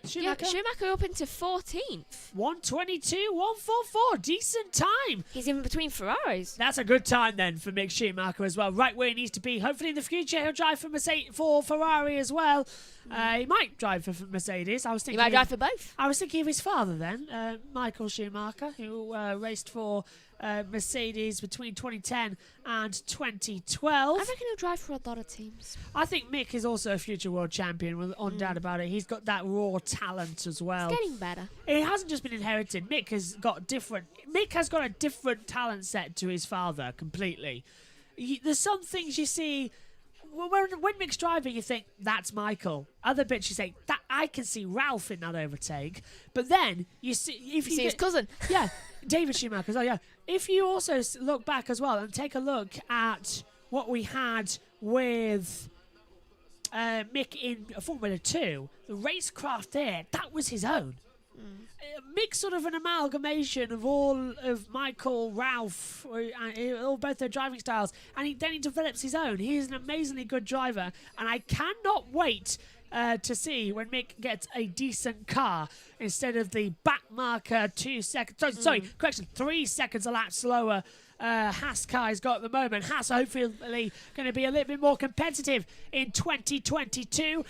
Schumacher up into 14th. 1:22.144. Decent time. He's in between Ferraris. That's a good time then for Mick Schumacher as well. Right where he needs to be. Hopefully in the future he'll drive for Ferrari as well. He might drive for Mercedes. He might drive for both. I was thinking of his father then, Michael Schumacher, who raced for Mercedes between 2010 and 2012. I reckon he'll drive for a lot of teams. I think Mick is also a future world champion, on doubt about it. He's got that raw talent as well. It's getting better. It hasn't just been inherited. Mick has got a different talent set to his father completely. There's some things you see. When Mick's driving, you think, that's Michael. Other bits you say, that I can see Ralph in that overtake. But then, you see... If you see his cousin. Yeah, David Schumacher as well, yeah. If you also look back as well and take a look at what we had with Mick in Formula 2, the racecraft there, that was his own. Mick's sort of an amalgamation of all of Michael, Ralph, all both their driving styles, and then he develops his own. He is an amazingly good driver, and I cannot wait to see when Mick gets a decent car instead of the back marker 2 seconds. Sorry, correction, 3 seconds a lap slower. Haas car has got at the moment. Haas hopefully going to be a little bit more competitive in 2022.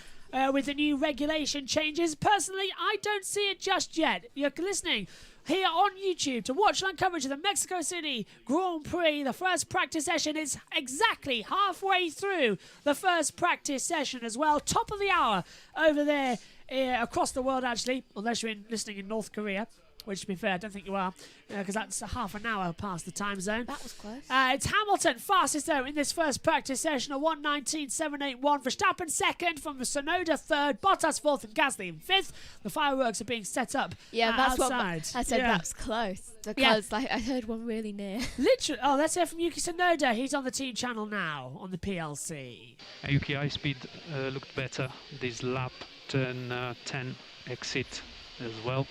With the new regulation changes. Personally, I don't see it just yet. You're listening here on YouTube to watch live coverage of the Mexico City Grand Prix. The first practice session is exactly halfway through the first practice session as well. Top of the hour over there across the world, actually, unless you're listening in North Korea. Which, to be fair, I don't think you are, because that's half an hour past the time zone. That was close. It's Hamilton fastest, though, in this first practice session, a 1:19.781. Verstappen second, from Tsunoda third, Bottas fourth, and Gasly in fifth. The fireworks are being set up that's outside. What I said. That's close, because I heard one really near. Literally. Oh, let's hear from Yuki Tsunoda. He's on the team channel now, on the PLC. Yuki, high speed looked better this lap turn 10 exit as well.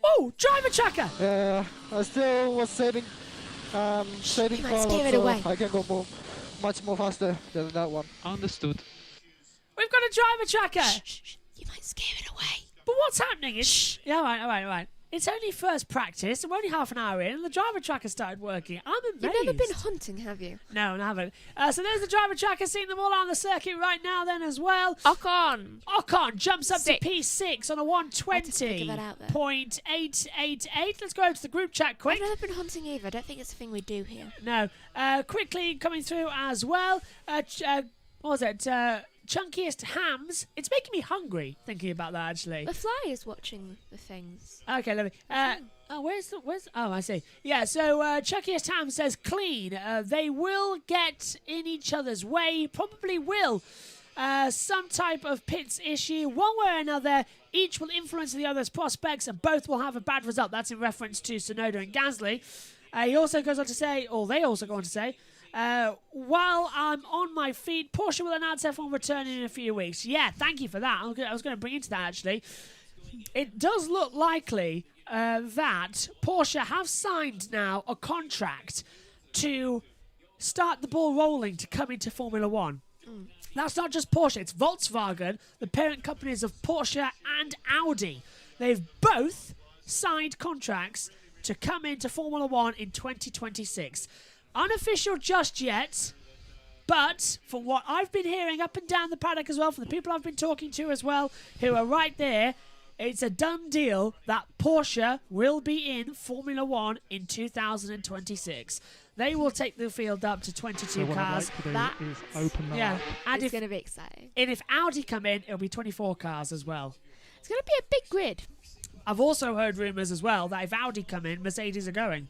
Oh, driver tracker! Yeah, I still was saving You might forward, scare it so away. I can go much more faster than that one. Understood. We've got a driver tracker! Shh. You might scare it away. But what's happening is... Yeah, all right. It's only first practice, and we're only half an hour in, and the driver tracker started working. I'm amazed. You've never been hunting, have you? No, I haven't. So there's the driver tracker, seeing them all on the circuit right now then as well. Ocon jumps up to P6 on a 120.888. Let's go to the group chat quick. I've never been hunting either. I don't think it's a thing we do here. No. Quickly coming through as well. What was it? Chunkiest hams. It's making me hungry thinking about that, actually. The fly is watching the things. Okay, let me. Where's? Oh, I see. Yeah. So Chunkiest ham says clean. They will get in each other's way. Probably will. Some type of pits issue, one way or another. Each will influence the other's prospects, and both will have a bad result. That's in reference to Tsunoda and Gasly. He also goes on to say, or they also go on to say, while I'm on my feet, Porsche will announce F1 returning in a few weeks. Yeah, thank you for that. I was going to bring into that, actually. It does look likely that Porsche have signed now a contract to start the ball rolling to come into Formula One. That's not just Porsche, it's Volkswagen, the parent companies of Porsche and Audi. They've both signed contracts to come into Formula One in 2026. Unofficial just yet, but from what I've been hearing up and down the paddock as well, from the people I've been talking to as well, who are right there, it's a done deal that Porsche will be in Formula One in 2026. They will take the field up to 22 so what cars. I'd like to do is open the lap. And It's going to be exciting. And if Audi come in, it'll be 24 cars as well. It's going to be a big grid. I've also heard rumours as well that if Audi come in, Mercedes are going.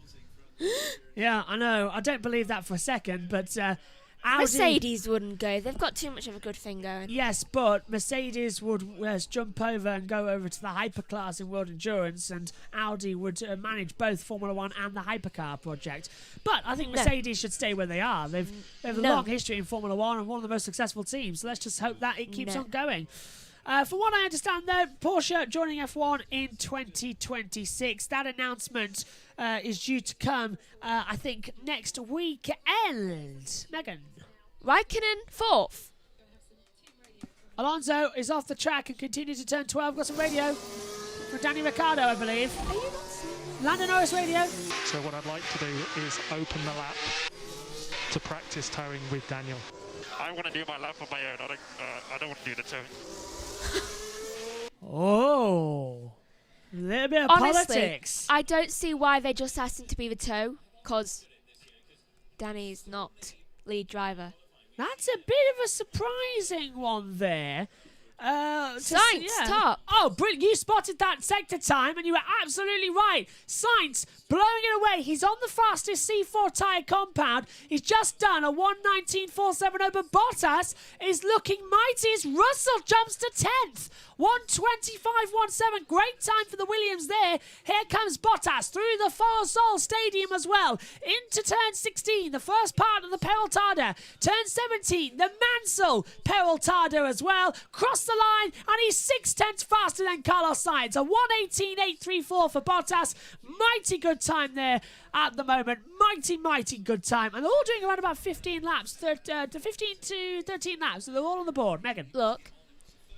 Yeah, I know. I don't believe that for a second, but Audi... Mercedes wouldn't go. They've got too much of a good thing going. Yes, but Mercedes would jump over and go over to the hyperclass in World Endurance, and Audi would manage both Formula One and the hypercar project. But I think Mercedes should stay where they are. They have a long history in Formula One and one of the most successful teams, so let's just hope that it keeps on going. From what I understand, though, Porsche joining F1 in 2026. That announcement is due to come, I think, next weekend. Megan. Raikkonen, 4th. Alonso is off the track and continues to turn 12. Got some radio from Danny Ricciardo, I believe. Are you not seeing? Lando Norris radio. So what I'd like to do is open the lap to practice towing with Daniel. I want to do my lap on my own. I don't want to do the towing. Oh. A little bit of Honestly, politics. I don't see why they just asked him to be the tow, because Danny's not lead driver. That's a bit of a surprising one there. Sainz, top. Oh, brilliant. You spotted that sector time, and you were absolutely right. Sainz blowing it away. He's on the fastest C4 tyre compound. He's just done a 1:19.47 over Bottas. Is looking mighty as Russell jumps to 10th. 1:25.17. Great time for the Williams there. Here comes Bottas through the Forosol Stadium as well. Into turn 16, the first part of the Peraltada. Turn 17, the Mansell Peraltada as well. Cross the line, and he's 6/10 faster than Carlos Sainz. A 1:18.834 for Bottas. Mighty good time there at the moment. Mighty good time. And they're all doing around about 15 laps. 15 to 13 laps. So they're all on the board. Megan. Look,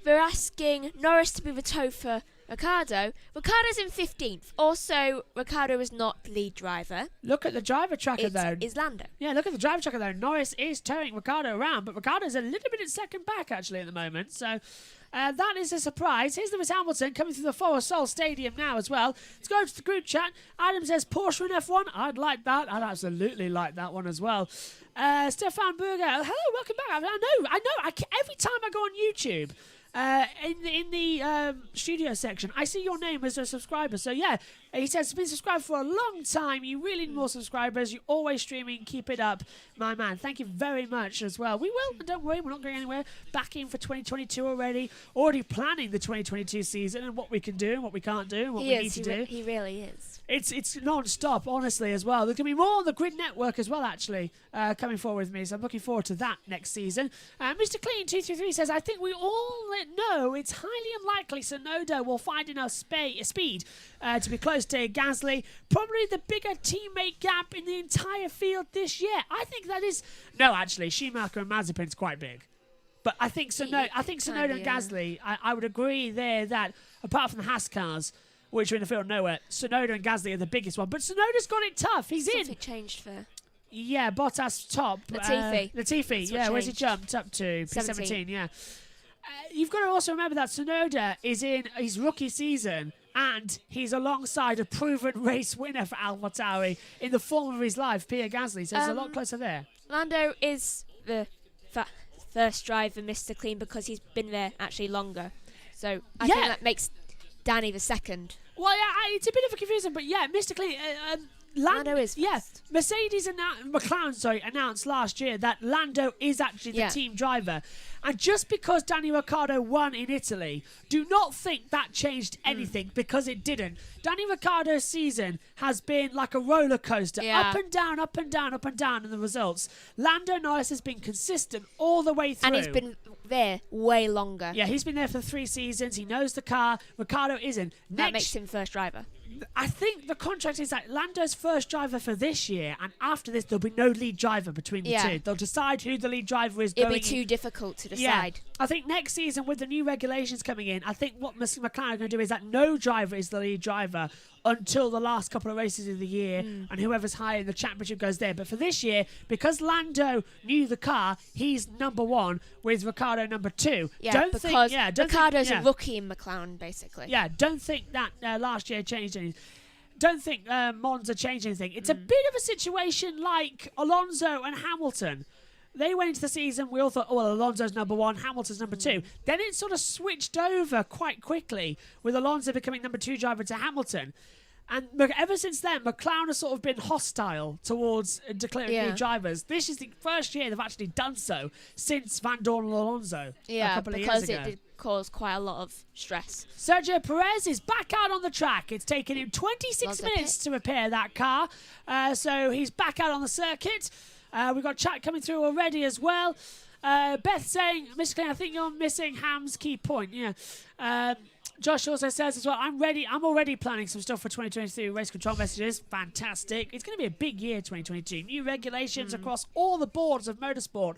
they're asking Norris to be the tow for Ricciardo. Ricciardo's in 15th. Also, Ricciardo is not lead driver. Look at the driver tracker though. It's Lando. Yeah, look at the driver tracker though. Norris is towing Ricciardo around, but Ricciardo's a little bit in second back actually at the moment. So that is a surprise. Here's Lewis Hamilton coming through the Forosol Stadium now as well. Let's go to the group chat. Adam says Porsche in F1. I'd like that. I'd absolutely like that one as well. Stefan Burger, hello, welcome back. I know. Every time I go on YouTube, in the studio section, I see your name as a subscriber. So yeah, he says, been subscribed for a long time. You really need more subscribers. You're always streaming. Keep it up, my man. Thank you very much as well. We will. Don't worry, we're not going anywhere. Back in for 2022 already. Already planning the 2022 season and what we can do and what we can't do and what we need to do. He really is. It's non-stop, honestly, as well. There's going to be more on the Grid Network as well, actually, coming forward with me. So I'm looking forward to that next season. Mr. Clean233 says, I think we all no, it's highly unlikely Tsunoda will find enough speed to be close to Gasly. Probably the bigger teammate gap in the entire field this year. I think that is... No, actually, Schumacher and Mazepin's quite big. But I think Tsunoda and Gasly, I would agree there that, apart from the Haas cars, which are in the field of nowhere, Tsunoda and Gasly are the biggest one. But Tsunoda's got it tough. He's Something changed for... Yeah, Bottas top. Latifi, yeah, where's he jumped up to? P17, yeah. You've got to also remember that Tsunoda is in his rookie season and he's alongside a proven race winner for AlphaTauri in the form of his life, Pierre Gasly, so it's a lot closer there. Lando is the first driver Mr. Clean because he's been there actually longer. So I think that makes Danny the second. Well, yeah, it's a bit of a confusion, but yeah, Mr. Clean... Lando is first. Yeah, McLaren announced last year that Lando is actually the team driver. And just because Danny Ricciardo won in Italy, do not think that changed anything, because it didn't. Danny Ricciardo's season has been like a roller coaster, up and down, up and down, up and down in the results. Lando Norris has been consistent all the way through. And he's been there way longer. Yeah, he's been there for 3 seasons. He knows the car. Ricciardo isn't. That makes him first driver. I think the contract is that Lando's first driver for this year, and after this there'll be no lead driver between the two. They'll decide who the lead driver is. It'll be too difficult to decide. Yeah. I think next season, with the new regulations coming in, I think what McLaren are going to do is that no driver is the lead driver until the last couple of races of the year, and whoever's higher in the championship goes there. But for this year, because Lando knew the car, he's number 1 with Ricciardo number 2. Yeah, Ricciardo's a rookie in McLaren, basically. Yeah, don't think that last year changed anything. Don't think Monza changed anything. It's a bit of a situation like Alonso and Hamilton. They went into the season, we all thought, oh, well, Alonso's number 1, Hamilton's number 2. Then it sort of switched over quite quickly, with Alonso becoming number 2 driver to Hamilton. And ever since then, McLaren has sort of been hostile towards declaring new drivers. This is the first year they've actually done so since Van Dorn and Alonso a couple of years ago. Because it did cause quite a lot of stress. Sergio Perez is back out on the track. It's taken him 26 minutes to repair that car. So he's back out on the circuit. We've got chat coming through already as well. Beth saying, Mr. Clean, I think you're missing Ham's key point. Yeah. Josh also says as well, I'm already planning some stuff for 2023 race control messages. Fantastic. It's going to be a big year, 2022. New regulations across all the boards of motorsport.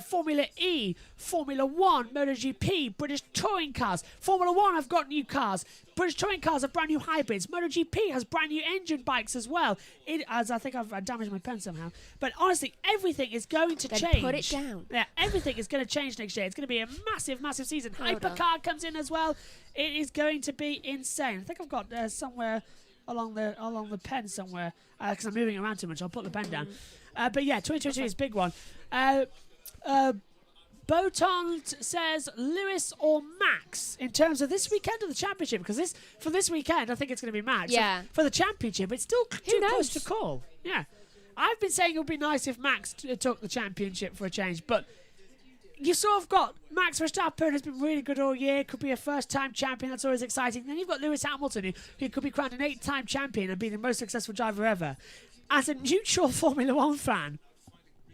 Formula E, Formula 1, MotoGP, British touring cars. Formula 1 have got new cars. British touring cars have brand new hybrids. MotoGP has brand new engine bikes as well. I think I've damaged my pen somehow. But honestly, everything is going to change. Put it down. Yeah, everything is going to change next year. It's going to be a massive, massive season. Hypercar comes in as well. It is going to be insane. I think I've got somewhere along the pen somewhere, because I'm moving around too much. I'll put the pen down. But yeah, 2022 is a big one. Boton says Lewis or Max in terms of this weekend of the championship, because for this weekend I think it's going to be Max. Yeah. For the championship, it's still too close to call. Yeah, I've been saying it would be nice if Max took the championship for a change, but you sort of got Max Verstappen has been really good all year, could be a first-time champion, that's always exciting. Then you've got Lewis Hamilton, who could be crowned an 8-time champion and be the most successful driver ever. As a neutral Formula 1 fan,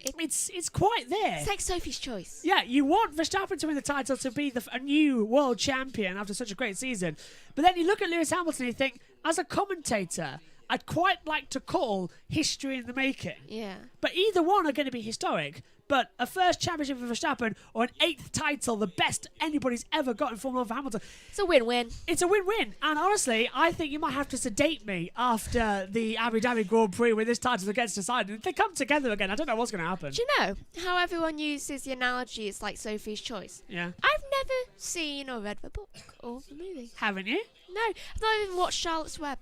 it's quite there. It's like Sophie's Choice. Yeah, you want Verstappen to win the title, to be a new world champion after such a great season. But then you look at Lewis Hamilton and you think, as a commentator, I'd quite like to call history in the making. Yeah. But either one are going to be historic. But a first championship for Verstappen or an 8th title, the best anybody's ever got in Formula 1 for Hamilton. It's a win-win. It's a win-win. And honestly, I think you might have to sedate me after the Abu Dhabi Grand Prix when this title gets decided. If they come together again, I don't know what's going to happen. Do you know how everyone uses the analogy, it's like Sophie's Choice? Yeah. I've never seen or read the book or the movie. Haven't you? No. I've not even watched Charlotte's Web.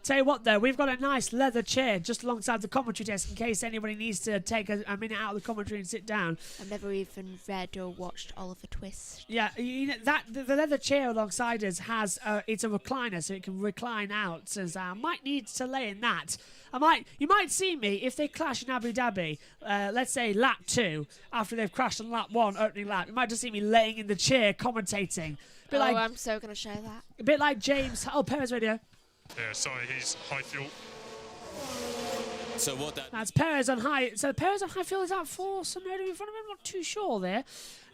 Tell you what, though, we've got a nice leather chair just alongside the commentary desk in case anybody needs to take a minute out of the commentary and sit down. I've never even read or watched Oliver Twist. Yeah, you know, the leather chair alongside us has it's a recliner, so it can recline out. So I might need to lay in that. You might see me if they clash in Abu Dhabi. Let's say lap 2 after they've crashed on lap 1, opening lap. You might just see me laying in the chair commentating. I'm so gonna show that. A bit like James. Oh, Perez radio. Yeah, sorry, he's high fuel. So what that... That's Perez on high... So Perez on high fuel is out 4, so no in front of him, not too sure there.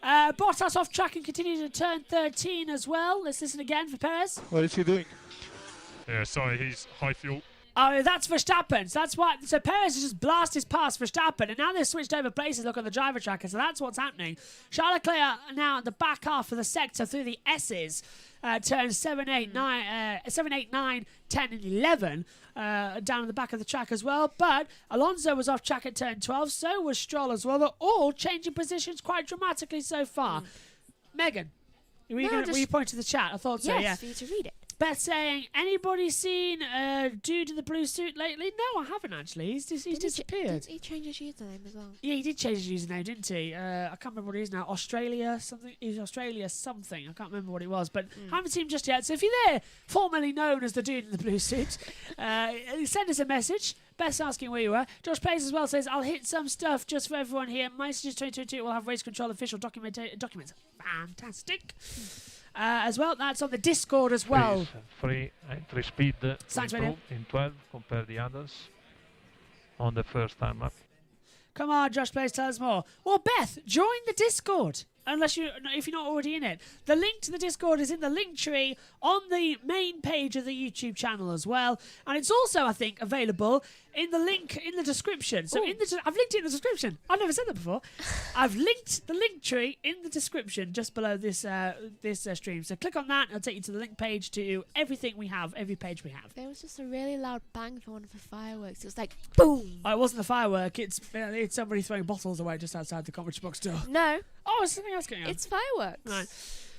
Bottas off track and continuing to turn 13 as well. Let's listen again for Perez. What is he doing? Yeah, sorry, he's high fuel. Oh, that's Verstappen. So that's why. So Perez has just blasted past Verstappen, and now they've switched over places. Look on the driver tracker. So that's what's happening. Charles Leclerc now at the back half of the sector through the S's. Turns 7, 8, 9, 10, and 11 down at the back of the track as well. But Alonso was off track at turn 12. So was Stroll as well. They're all changing positions quite dramatically so far. Megan, were you pointing to the chat? I thought so. Yes, Yeah. for you to read it. Beth saying, anybody seen dude in the blue suit lately? No, I haven't actually. He's disappeared. Didn't he change his username as well? Yeah, he did change his username, didn't he? I can't remember what it is now. Australia something. He's Australia something. I can't remember what it was, but I haven't seen him just yet. So if you're there, formerly known as the dude in the blue suit, send us a message. Beth's asking where you were. Josh Pace as well says, I'll hit some stuff just for everyone here. My Messages 2022 will have race control official documents. Fantastic. As well, that's on the Discord as well. Free speed Science improve in 12 compared the others on the first time up. Come on, Josh Plays, tell us more. Well, Beth, join the Discord. If you're not already in it. The link to the Discord is in the link tree on the main page of the YouTube channel as well. And it's also, I think, available in the link in the description. So I've linked it in the description. I've never said that before. I've linked the link tree in the description just below this stream. So click on that. It'll take you to the link page to everything we have, every page we have. There was just a really loud bang for one of the fireworks. It was like, boom! Oh, it wasn't the firework. It's somebody throwing bottles away just outside the commentary box door. No. Oh, it's something else going on. It's fireworks. Right.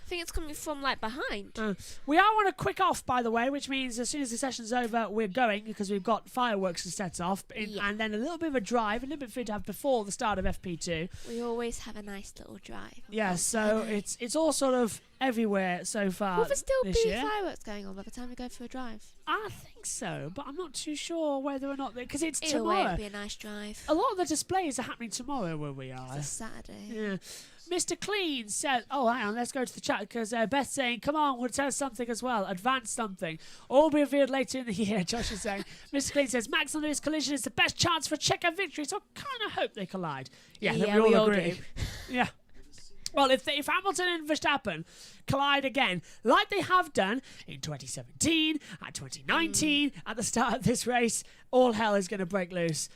I think it's coming from like behind. We are on a quick off, by the way, which means as soon as the session's over, we're going because we've got fireworks to set off, and then a little bit of a drive, a little bit of food to have before the start of FP2. We always have a nice little drive. Yeah, so it's all sort of everywhere so far. Will there still this be year. fireworks going on by the time we go for a drive? I think so, but I'm not too sure whether or not because it's Either tomorrow. way, it'll be a nice drive. A lot of the displays are happening tomorrow where we are. It's a Saturday. Yeah. Mr. Clean said, oh, hang on, let's go to the chat because Beth's saying, come on, we'll tell us something as well. Advance something. All be revealed later in the year, Josh is saying. Mr. Clean says, Max and Lewis collision is the best chance for Checo victory, so I kind of hope they collide. Yeah, we all agree. Yeah. Well, if Hamilton and Verstappen collide again, like they have done in 2017, at 2019, at the start of this race, all hell is going to break loose.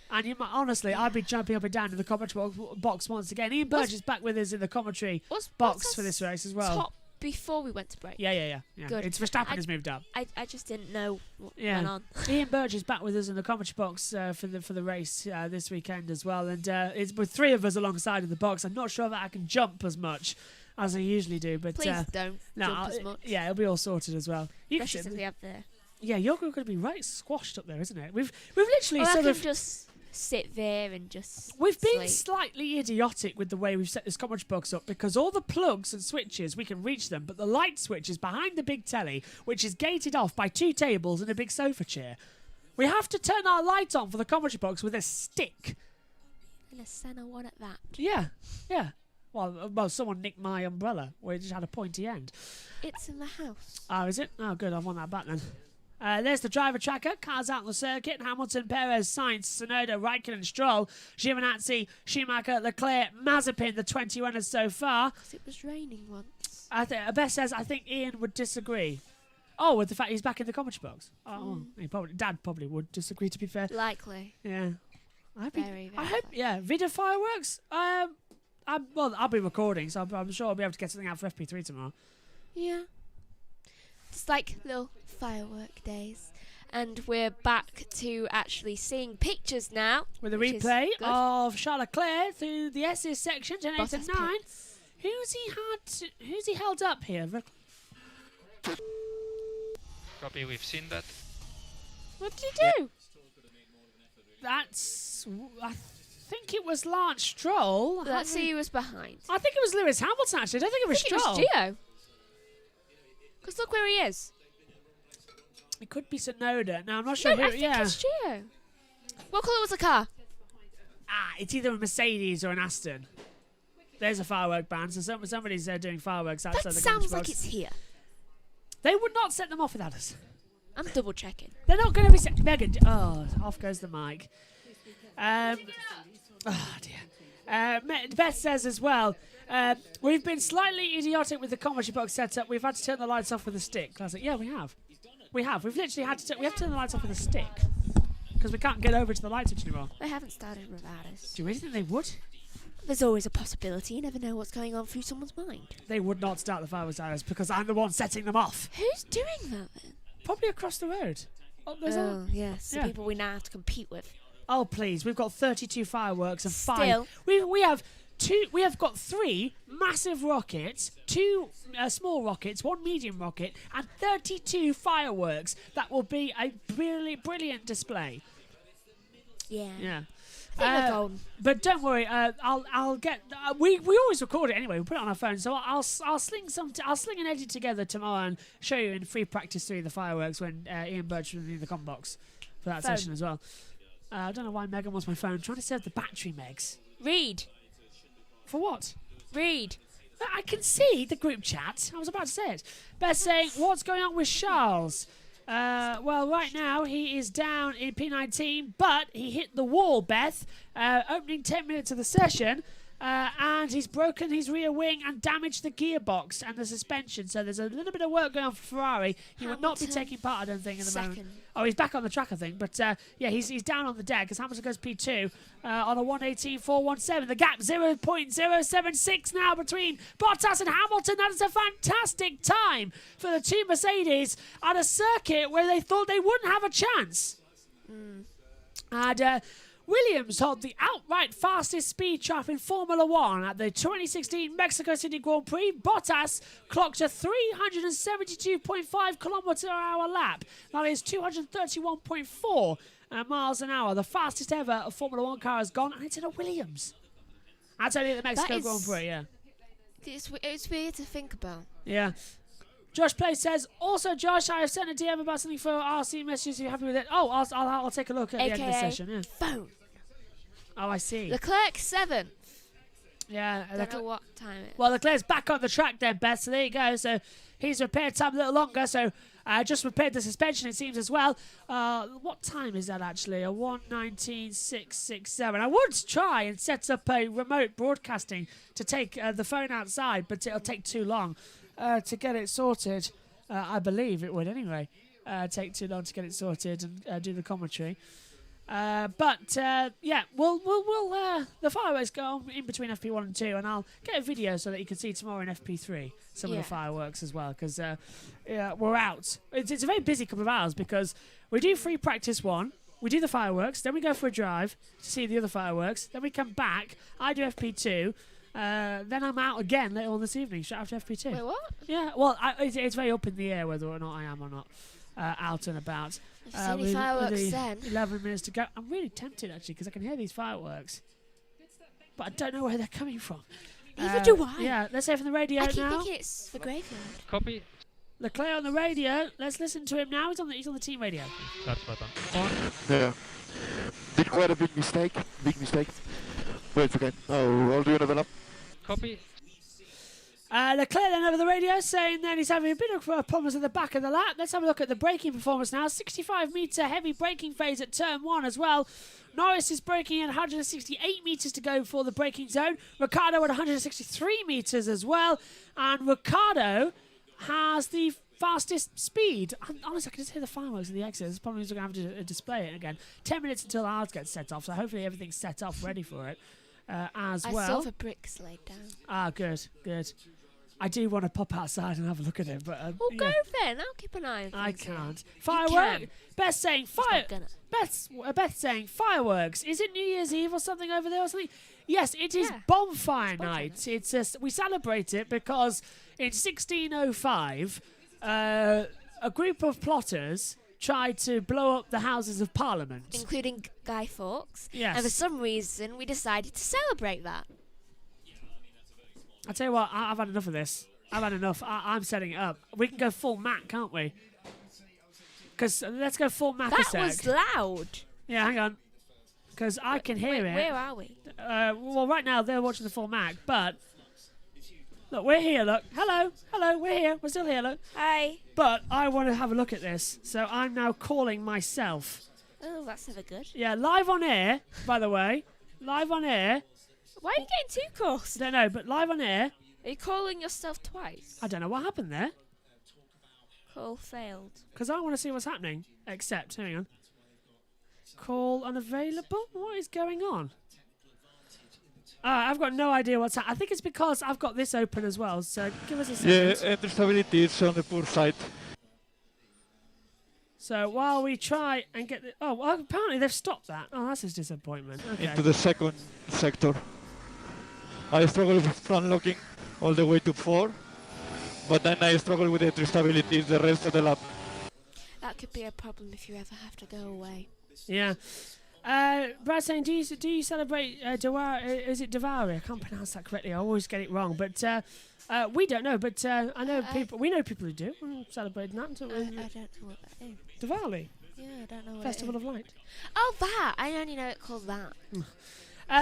And honestly, I'd be jumping up and down in the commentary box once again. Ian Burge is back with us in the commentary box for this race as well. Top before we went to break. Yeah. Good. It's Verstappen has moved up. I just didn't know what went on. Ian Burge is back with us in the commentary box for the race this weekend as well. And it's with three of us alongside in the box. I'm not sure that I can jump as much as I usually do. But please don't jump as much. Yeah, it'll be all sorted as well. You can sit up there. Yeah, you're going to be right squashed up there, isn't it? We've literally sort of just sit there and just We've been slightly idiotic with the way we've set this commentary box up because all the plugs and switches, we can reach them, but the light switch is behind the big telly, which is gated off by two tables and a big sofa chair. We have to turn our light on for the commentary box with a stick. And a center one at that. Yeah. Well, someone nicked my umbrella, where it just had a pointy end. It's in the house. Oh, is it? Oh, good. I want that back then. There's the driver tracker. Cars out on the circuit. Hamilton, Perez, Sainz, Tsunoda, Raikkonen, Stroll, Giovinazzi, Schumacher, Leclerc, Mazepin, the 20 runners so far. Because it was raining once. Beth says, I think Ian would disagree. Oh, with the fact he's back in the commentary box. Oh, Dad probably would disagree, to be fair. Likely. Yeah. Very I hope, yeah. Video fireworks? I'll be recording, so I'm sure I'll be able to get something out for FP3 tomorrow. Yeah. Just like little firework days. And we're back to actually seeing pictures now. With a replay of Charles Leclerc through the SS section, 10, 8 and 9. Who's he held up here? Copy, we've seen that. What did he do? I think it was Lance Stroll. Let's see who was behind. I think it was Lewis Hamilton, actually. I don't think it was Stroll. I think it was Gio. Because look where he is. It could be Tsunoda. Now, I'm not sure who. I think it's Gio. What colour was the car? It's either a Mercedes or an Aston. There's a firework band, so somebody's doing fireworks outside the sounds box. like it's here. They would not set them off without us. I'm double checking. They're not going to be set. Megan, off goes the mic. Oh dear. Beth says as well, we've been slightly idiotic with the commentary box setup. We've had to turn the lights off with a stick. Classic. Yeah, we have. We've literally had to. We have to turn the lights off with a stick because we can't get over to the light switch anymore. They haven't started without us. Do you really think they would? There's always a possibility. You never know what's going on through someone's mind. They would not start the fireworks without us because I'm the one setting them off. Who's doing that then? Probably across the road. Yes. The people we now have to compete with. Oh please, we've got 32 fireworks and Still. 5. We have 2. We have got 3 massive rockets, 2 small rockets, 1 medium rocket, and 32 fireworks. That will be a brilliant display. Yeah. Yeah. I think we're golden. But don't worry, I'll get. We always record it anyway. We put it on our phone, so I'll sling an edit together tomorrow and show you in free practice 3 the fireworks when Ian Birch will be the com box for that session as well. I don't know why Megan wants my phone. I'm trying to save the battery, Megs. Read. For what? Read. I can see the group chat. I was about to say it. Beth saying, what's going on with Charles? Well, right now he is down in P19, but he hit the wall, Beth, opening 10 minutes of the session, and he's broken his rear wing and damaged the gearbox and the suspension. So there's a little bit of work going on for Ferrari. He will not be taking part, I don't think, in the moment. Oh, he's back on the track, I think. But, yeah, he's down on the deck because Hamilton goes P2 on a 1:18.417. The gap 0.076 now between Bottas and Hamilton. That is a fantastic time for the 2 Mercedes at a circuit where they thought they wouldn't have a chance. And Williams hold the outright fastest speed trap in Formula 1 at the 2016 Mexico City Grand Prix. Bottas clocked a 372.5 km/h lap. That is 231.4 miles an hour. The fastest ever a Formula 1 car has gone, and it's in a Williams. That's only at the Mexico Grand Prix, yeah. It's weird to think about. Yeah. Josh Play says, also, Josh, I have sent a DM about something for RC messages. Are you happy with it? Oh, I'll take a look at the end of the session. Yeah. Phone. Oh, I see. Leclerc 7th. Yeah. I don't know what time it is. Well, Leclerc's back on the track then, Beth. So there you go. So he's repaired time a little longer. So just repaired the suspension, it seems, as well. What time is that, actually? A 1:19.667. I would try and set up a remote broadcasting to take the phone outside, but it'll take too long to get it sorted. I believe it would anyway. Take too long to get it sorted and do the commentary. But yeah, we'll the fireworks go on in between FP1 and 2, and I'll get a video so that you can see tomorrow in FP3 some of the fireworks as well, because yeah, we're out. It's a very busy couple of hours because we do free practice 1, we do the fireworks, then we go for a drive to see the other fireworks, then we come back, I do FP2, then I'm out again later on this evening, straight after FP2. Wait, what? Yeah, well, it's very up in the air whether or not I am or not. Out and about. With fireworks then. 11 minutes to go. I'm really tempted actually because I can hear these fireworks, but I don't know where they're coming from. Neither do I. Yeah, let's hear from the radio I keep now. thinking it's the graveyard. Copy. Leclerc on the radio. Let's listen to him now. He's on the team radio. That's better. Yeah. Did quite a big mistake. Wait, it's okay. Oh, I'll do another lap. Copy. Leclerc then over the radio saying that he's having a bit of problems at the back of the lap. Let's have a look at the braking performance now. 65 metre heavy braking phase at turn 1 as well. Norris is braking at 168 metres to go for the braking zone. Ricciardo at 163 metres as well. And Ricciardo has the fastest speed. Honestly, I can just hear the fireworks in the exit. This probably means we're going to have to display it again. 10 minutes until ours gets set off, so hopefully everything's set off ready for it as well. I saw the bricks laid down. Ah, good. I do want to pop outside and have a look at it, but well, go then. I'll keep an eye on things. I can't. Fireworks. Beth saying Beth saying fireworks. Is it New Year's Eve or something over there or something? Yes, it is bonfire night. We celebrate it because in 1605, a group of plotters tried to blow up the Houses of Parliament, including Guy Fawkes. Yes. And for some reason, we decided to celebrate that. I tell you what, I've had enough of this. I've had enough. I'm setting it up. We can go full Mac, can't we? Because let's go full Mac. That was loud. Yeah, hang on. Because I can hear it. Where are we? Well, right now they're watching the full Mac, but look, we're here. Look, hello, we're here. We're still here. Look. Hi. But I want to have a look at this, so I'm now calling myself. Oh, that's never good. Yeah, live on air. By the way, live on air. Why are you getting 2 calls? I don't know, but live on air. Are you calling yourself twice? I don't know what happened there. Call failed. Because I want to see what's happening. Except, hang on. Call unavailable? What is going on? I've got no idea what's happening. I think it's because I've got this open as well, so give us a second. Yeah, entry stability is on the poor side. So while we try and get the... Oh, well, apparently they've stopped that. Oh, that's a disappointment. Okay. Into the second sector. I struggle with front locking all the way to 4, but then I struggle with entry stability the rest of the lap. That could be a problem if you ever have to go away. Yeah. Brad saying, do you celebrate is it Diwali? I can't pronounce that correctly. I always get it wrong. But we don't know. But I know people. We know people who do celebrate that. I don't know what that is. Diwali. Yeah, I don't know what Festival it is. of Light. Oh, that! I only know it called that.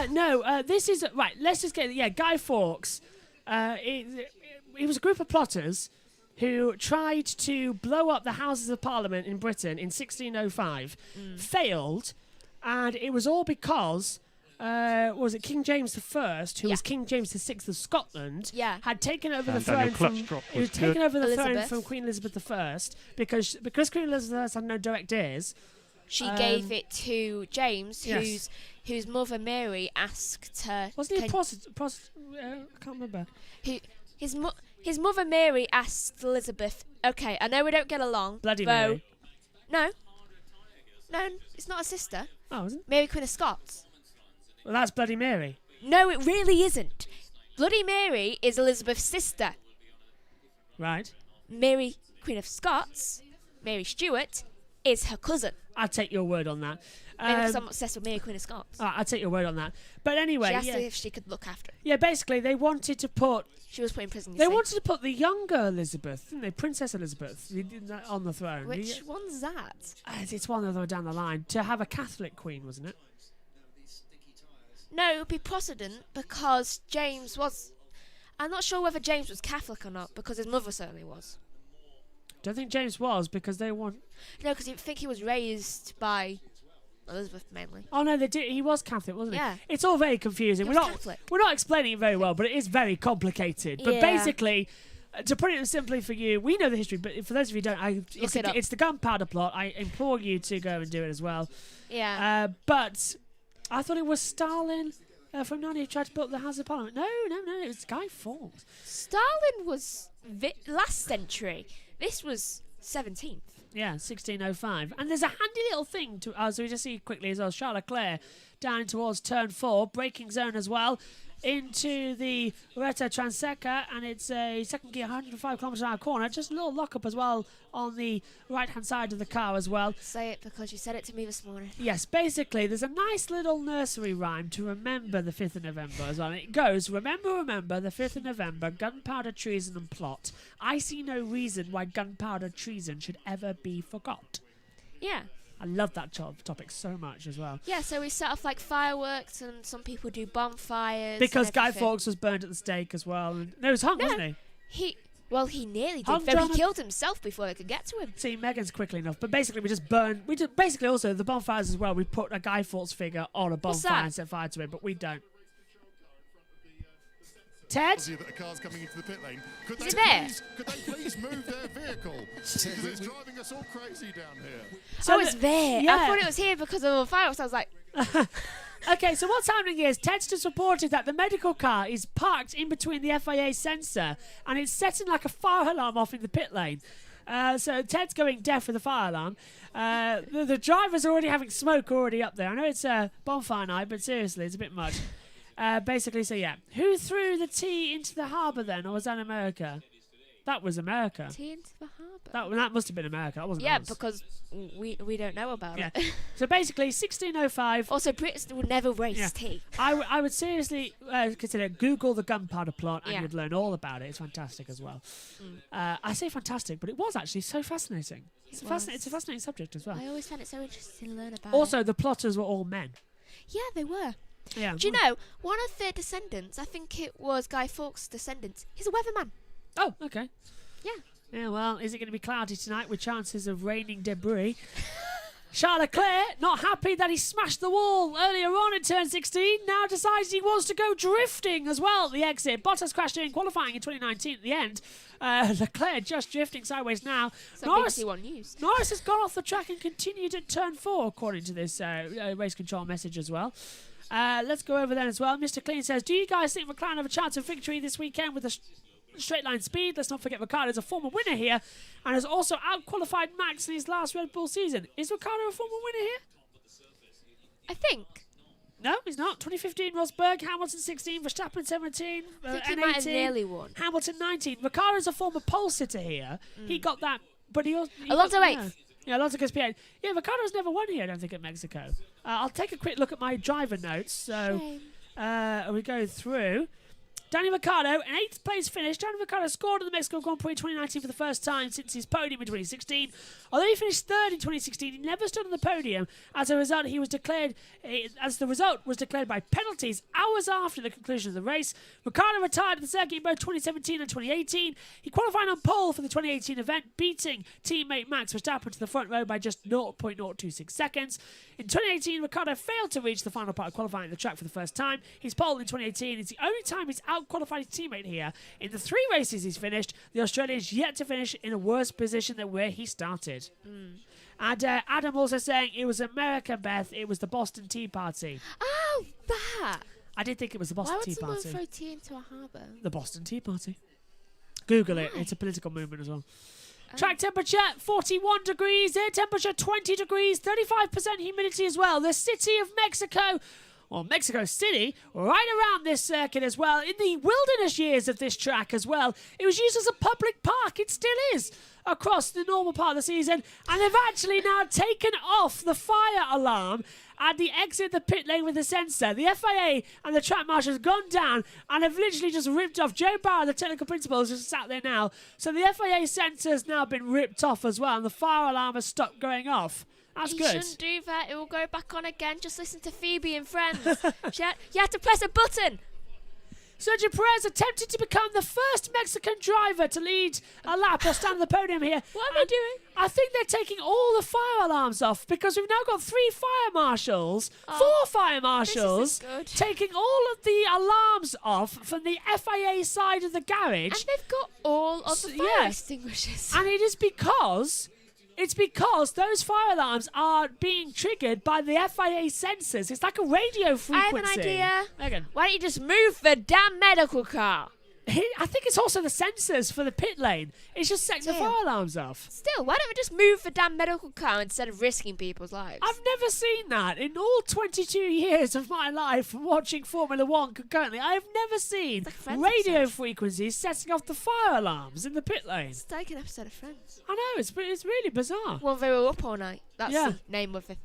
No, this is right. Let's just get Guy Fawkes. It was a group of plotters who tried to blow up the Houses of Parliament in Britain in 1605, failed, and it was all because was it King James I, who was King James VI of Scotland, had taken over the throne from Queen Elizabeth I because Queen Elizabeth I had no direct heirs. She gave it to James, whose mother Mary asked her. Wasn't he a Protestant? I can't remember. His mother Mary asked Elizabeth, okay, I know we don't get along. Bloody Mary. No, it's not a sister. Oh, isn't it? Mary Queen of Scots. Well, that's Bloody Mary. No, it really isn't. Bloody Mary is Elizabeth's sister. Right. Mary Queen of Scots, Mary Stuart, is her cousin. I'll take your word on that. Maybe because I'm obsessed with Mary Queen of Scots. I'll take your word on that. But anyway, she asked her if she could look after her. Yeah, basically they wanted to put... She was put in prison, They wanted to put the younger Elizabeth, didn't they? Princess Elizabeth, on the throne. Which one's that? It's one other down the line. To have a Catholic queen, wasn't it? No, it would be Protestant because James was... I'm not sure whether James was Catholic or not because his mother certainly was. Don't think James was because they want... No, because you think he was raised by Elizabeth mainly. Oh no, they did. He was Catholic, wasn't he? Yeah. It's all very confusing. We're not explaining it very well, but it is very complicated. But basically, to put it simply for you, we know the history, but for those of you who don't, it's the gunpowder plot. I implore you to go and do it as well. Yeah. But I thought it was Stalin from Narnia who tried to build the House of Parliament. No, it was Guy Fawkes. Stalin was last century. This was 17th. Yeah, 1605. And there's a handy little thing to... so we just see quickly as well. Charles Leclerc down towards turn 4. Braking zone as well. Into the Reta Transeca. And it's a second gear, 105 kilometres an hour corner. Just a little lock-up as well on the right-hand side of the car as well. Say it because you said it to me this morning. Yes, basically, there's a nice little nursery rhyme to remember the 5th of November as well. And it goes, remember, the 5th of November, gunpowder, treason and plot. I see no reason why gunpowder treason should ever be forgot. Yeah. I love that topic so much as well. Yeah, so we set off like fireworks and some people do bonfires. Because Guy Fawkes was burned at the stake as well. And, no, it was hung, wasn't he? He nearly did, though he killed himself before they could get to him. See, Megan's quickly enough. But basically, basically also, the bonfires as well, we put a Guy Fawkes figure on a bonfire and set fire to it, but we don't. Ted? That a car's coming into the pit lane. Could they please move their vehicle? Because it's driving us all crazy down here. So it's there. Yeah. I thought it was here because of the fireworks. I was like... Okay, so what's happening is Ted's just reported that the medical car is parked in between the FIA sensor and it's setting like a fire alarm off in the pit lane. So Ted's going deaf with the fire alarm. The driver's already having smoke already up there. I know it's a bonfire night, but seriously, it's a bit much. Basically, so yeah. Who threw the tea into the harbour then, or was that America? That was America. Tea into the harbour? That must have been America. That wasn't us. Because we don't know about it. So basically, 1605... Also, Brits would never waste tea. I would seriously consider Google the gunpowder plot and you'd learn all about it. It's fantastic as well. I say fantastic, but it was actually so fascinating. It's a fascinating subject as well. I always found it so interesting to learn about Also, the plotters were all men. Yeah, they were. Yeah. Do you know, one of their descendants, I think it was Guy Fawkes' descendants, he's a weatherman. Oh, okay. Yeah. Yeah, well, is it going to be cloudy tonight with chances of raining debris? Charles Leclerc, not happy that he smashed the wall earlier on in turn 16, now decides he wants to go drifting as well at the exit. Bottas crashed in qualifying in 2019 at the end. Leclerc just drifting sideways now. Norris has gone off the track and continued at turn 4, according to this race control message as well. Let's go over there as well. Mr. Clean says, do you guys think McLaren have a chance of victory this weekend with a straight line speed? Let's not forget Ricciardo's a former winner here and has also out-qualified Max in his last Red Bull season. Is Ricciardo a former winner here? I think. No, he's not. 2015 Rosberg, Hamilton 16, Verstappen 17, I think he N18, might have nearly won. Hamilton 19. Ricciardo's a former pole sitter here. He got that, but he also... Alonso 8th. Yeah, Alonso goes P8. Yeah, Ricciardo's never won here, I don't think, at Mexico. I'll take a quick look at my driver notes. So we go through. Daniel Ricciardo, an 8th place finish. Daniel Ricciardo scored in the Mexico Grand Prix 2019 for the first time since his podium in 2016. Although he finished 3rd in 2016, he never stood on the podium. As a result, the result was declared by penalties hours after the conclusion of the race. Ricciardo retired at the circuit in both 2017 and 2018. He qualified on pole for the 2018 event, beating teammate Max Verstappen to the front row by just 0.026 seconds. In 2018, Ricciardo failed to reach the final part of qualifying the track for the first time. His pole in 2018 is the only time he's out-qualified his teammate here. In the 3 races he's finished, the Australian is yet to finish in a worse position than where he started. And Adam also saying it was America, Beth. It was the Boston Tea Party. Oh, that! I did think it was the Boston Tea Why would Party. someone throw tea into a harbour? The Boston Tea Party. Google it. It's a political movement as well. Track temperature 41 degrees, air temperature 20 degrees, 35% humidity as well. The city of Mexico, or Mexico City, right around this circuit as well. In the wilderness years of this track as well, it was used as a public park. It still is across the normal part of the season. And they've actually now taken off the fire alarm at the exit of the pit lane with the sensor. The FIA and the track marshal has gone down and have literally just ripped off. Joe Barr, the technical principal, is just sat there now. So the FIA sensor has now been ripped off as well, and the fire alarm has stopped going off. That's good. You shouldn't do that. It will go back on again. Just listen to Phoebe and Friends. You have to press a button. Sergio Perez attempted to become the first Mexican driver to lead a lap or stand on the podium here. What are they doing? I think they're taking all the fire alarms off because we've now got 3 fire marshals, 4 fire marshals, taking all of the alarms off from the FIA side of the garage. And they've got all of the fire extinguishers. And it is because... It's because those fire alarms are being triggered by the FIA sensors. It's like a radio frequency. I have an idea. Megan. Why don't you just move the damn medical car? I think it's also the sensors for the pit lane. It's just setting the fire alarms off. Still, why don't we just move the damn medical car instead of risking people's lives? I've never seen that. In all 22 years of my life watching Formula 1 concurrently, I've never seen radio frequencies setting off the fire alarms in the pit lane. It's like an episode of Friends. I know, it's really bizarre. Well, they were up all night. That's the name of the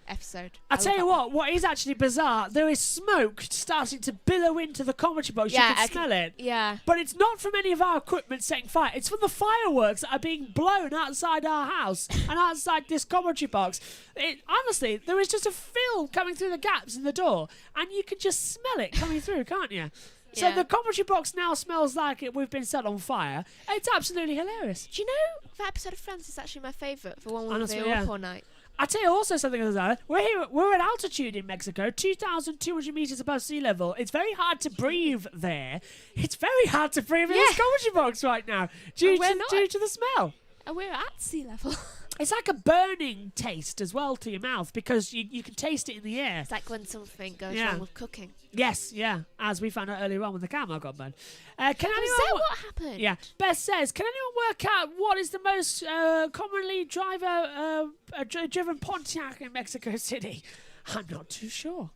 episode. I tell you what is actually bizarre, there is smoke starting to billow into the commentary box. You can smell it. Yeah. But it's not from any of our equipment setting fire. It's from the fireworks that are being blown outside our house and outside this commentary box. Honestly, there is just a film coming through the gaps in the door and you can just smell it coming through, can't you? So the commentary box now smells like we've been set on fire. It's absolutely hilarious. Do you know that episode of Friends is actually my favourite? The one where they were up all night. I tell you also something else. We're at altitude in Mexico, 2,200 meters above sea level. It's very hard to breathe there. It's very hard to breathe in this commentary box right now due to the smell. And we're at sea level. It's like a burning taste as well to your mouth because you can taste it in the air. It's like when something goes wrong with cooking. Yes, as we found out earlier on when the camera got burned. Is that what happened? Yeah. Beth says, can anyone work out what is the most commonly driven Pontiac in Mexico City? I'm not too sure.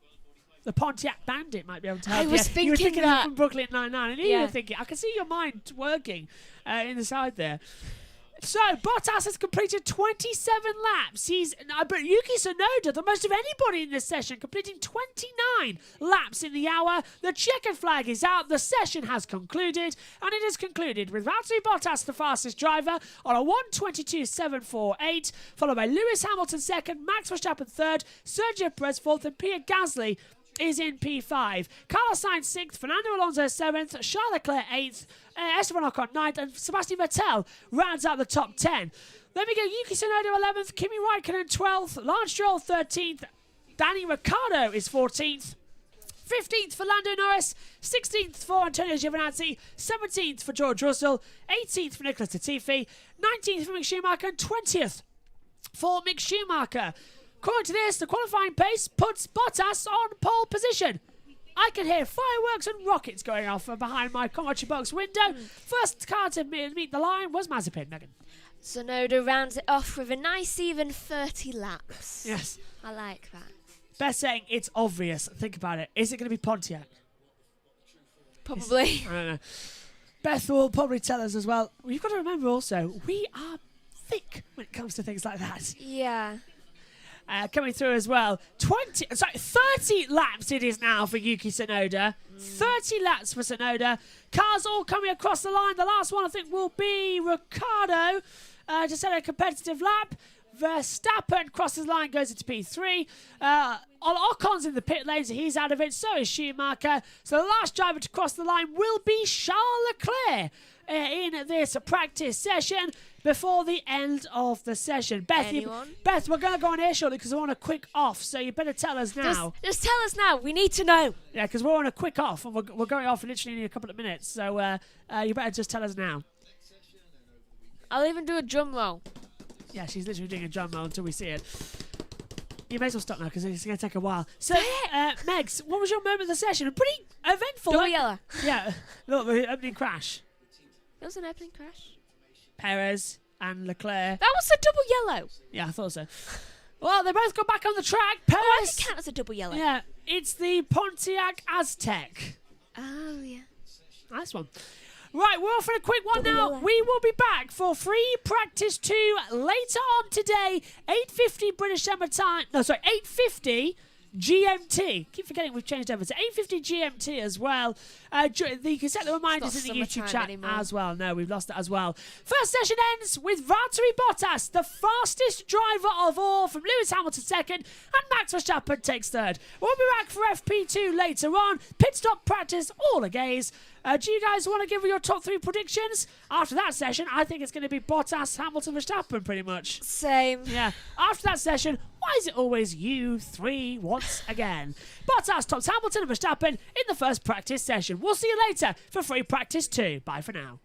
The Pontiac Bandit might be able to help. I was thinking you were thinking that. from Brooklyn Nine-Nine. And you were thinking, I can see your mind working in the side there. So, Bottas has completed 27 laps. But Yuki Tsunoda, the most of anybody in this session, completing 29 laps in the hour. The checkered flag is out. The session has concluded. And it is concluded with Valtteri Bottas, the fastest driver, on a 1:22.748, followed by Lewis Hamilton second, Max Verstappen third, Sergio Perez fourth, and Pierre Gasly is in P5. Carlos Sainz 6th, Fernando Alonso 7th, Charles Leclerc 8th, Esteban Ocon 9th, and Sebastian Vettel rounds out the top 10. Then we go Yuki Tsunoda 11th, Kimi Raikkonen 12th, Lance Stroll 13th, Danny Ricciardo is 14th. 15th for Lando Norris, 16th for Antonio Giovinazzi, 17th for George Russell, 18th for Nicholas Latifi, 19th for Mick Schumacher, and 20th for Mick Schumacher. According to this, the qualifying pace puts Bottas on pole position. I can hear fireworks and rockets going off from behind my commentary box window. First car to meet the line was Mazepin, Megan. Tsunoda rounds it off with a nice even 30 laps. Yes. I like that. Best saying it's obvious. Think about it. Is it going to be Pontiac? Probably. I don't know. Beth will probably tell us as well. You've got to remember also, we are thick when it comes to things like that. Yeah. Coming through as well. 30 laps it is now for Yuki Tsunoda. 30 laps for Tsunoda. Cars all coming across the line. The last one I think will be Ricciardo to set a competitive lap. Verstappen crosses the line, goes into P3. Ocon's in the pit lane, so he's out of it. So is Schumacher. So the last driver to cross the line will be Charles Leclerc in this practice session before the end of the session. Beth, we're going to go on air shortly because we're on a quick off, so you better tell us now. Just tell us now. We need to know. Yeah, because we're on a quick off, and we're going off literally in a couple of minutes. So you better just tell us now. I'll even do a drum roll. Yeah, she's literally doing a drum roll until we see it. You may as well stop now because it's going to take a while. So, Megs, what was your moment of the session? A pretty eventful. Double yellow. Yeah, look, the opening crash. It was an opening crash. Perez and Leclerc. That was a double yellow. Yeah, I thought so. Well, they both got back on the track. Perez. Why does it count as a double yellow? Yeah, it's the Pontiac Aztec. Oh, yeah. Nice one. Right, we're off for a quick one now. We will be back for free practice 2 later on today. 8:50 British Summer Time. No, sorry, 8:50 GMT. Keep forgetting we've changed over to 8:50 GMT as well. You can set the reminders in the YouTube chat as well. No, we've lost it as well. First session ends with Valtteri Bottas, the fastest driver of all, from Lewis Hamilton second, and Max Verstappen takes third. We'll be back for FP2 later on. Pit stop practice, all a gaze. Do you guys want to give your top 3 predictions? After that session, I think it's going to be Bottas, Hamilton, Verstappen, pretty much. Same. Yeah. After that session, why is it always you 3 once again? Bottas tops Hamilton and Verstappen in the first practice session. We'll see you later for free practice 2. Bye for now.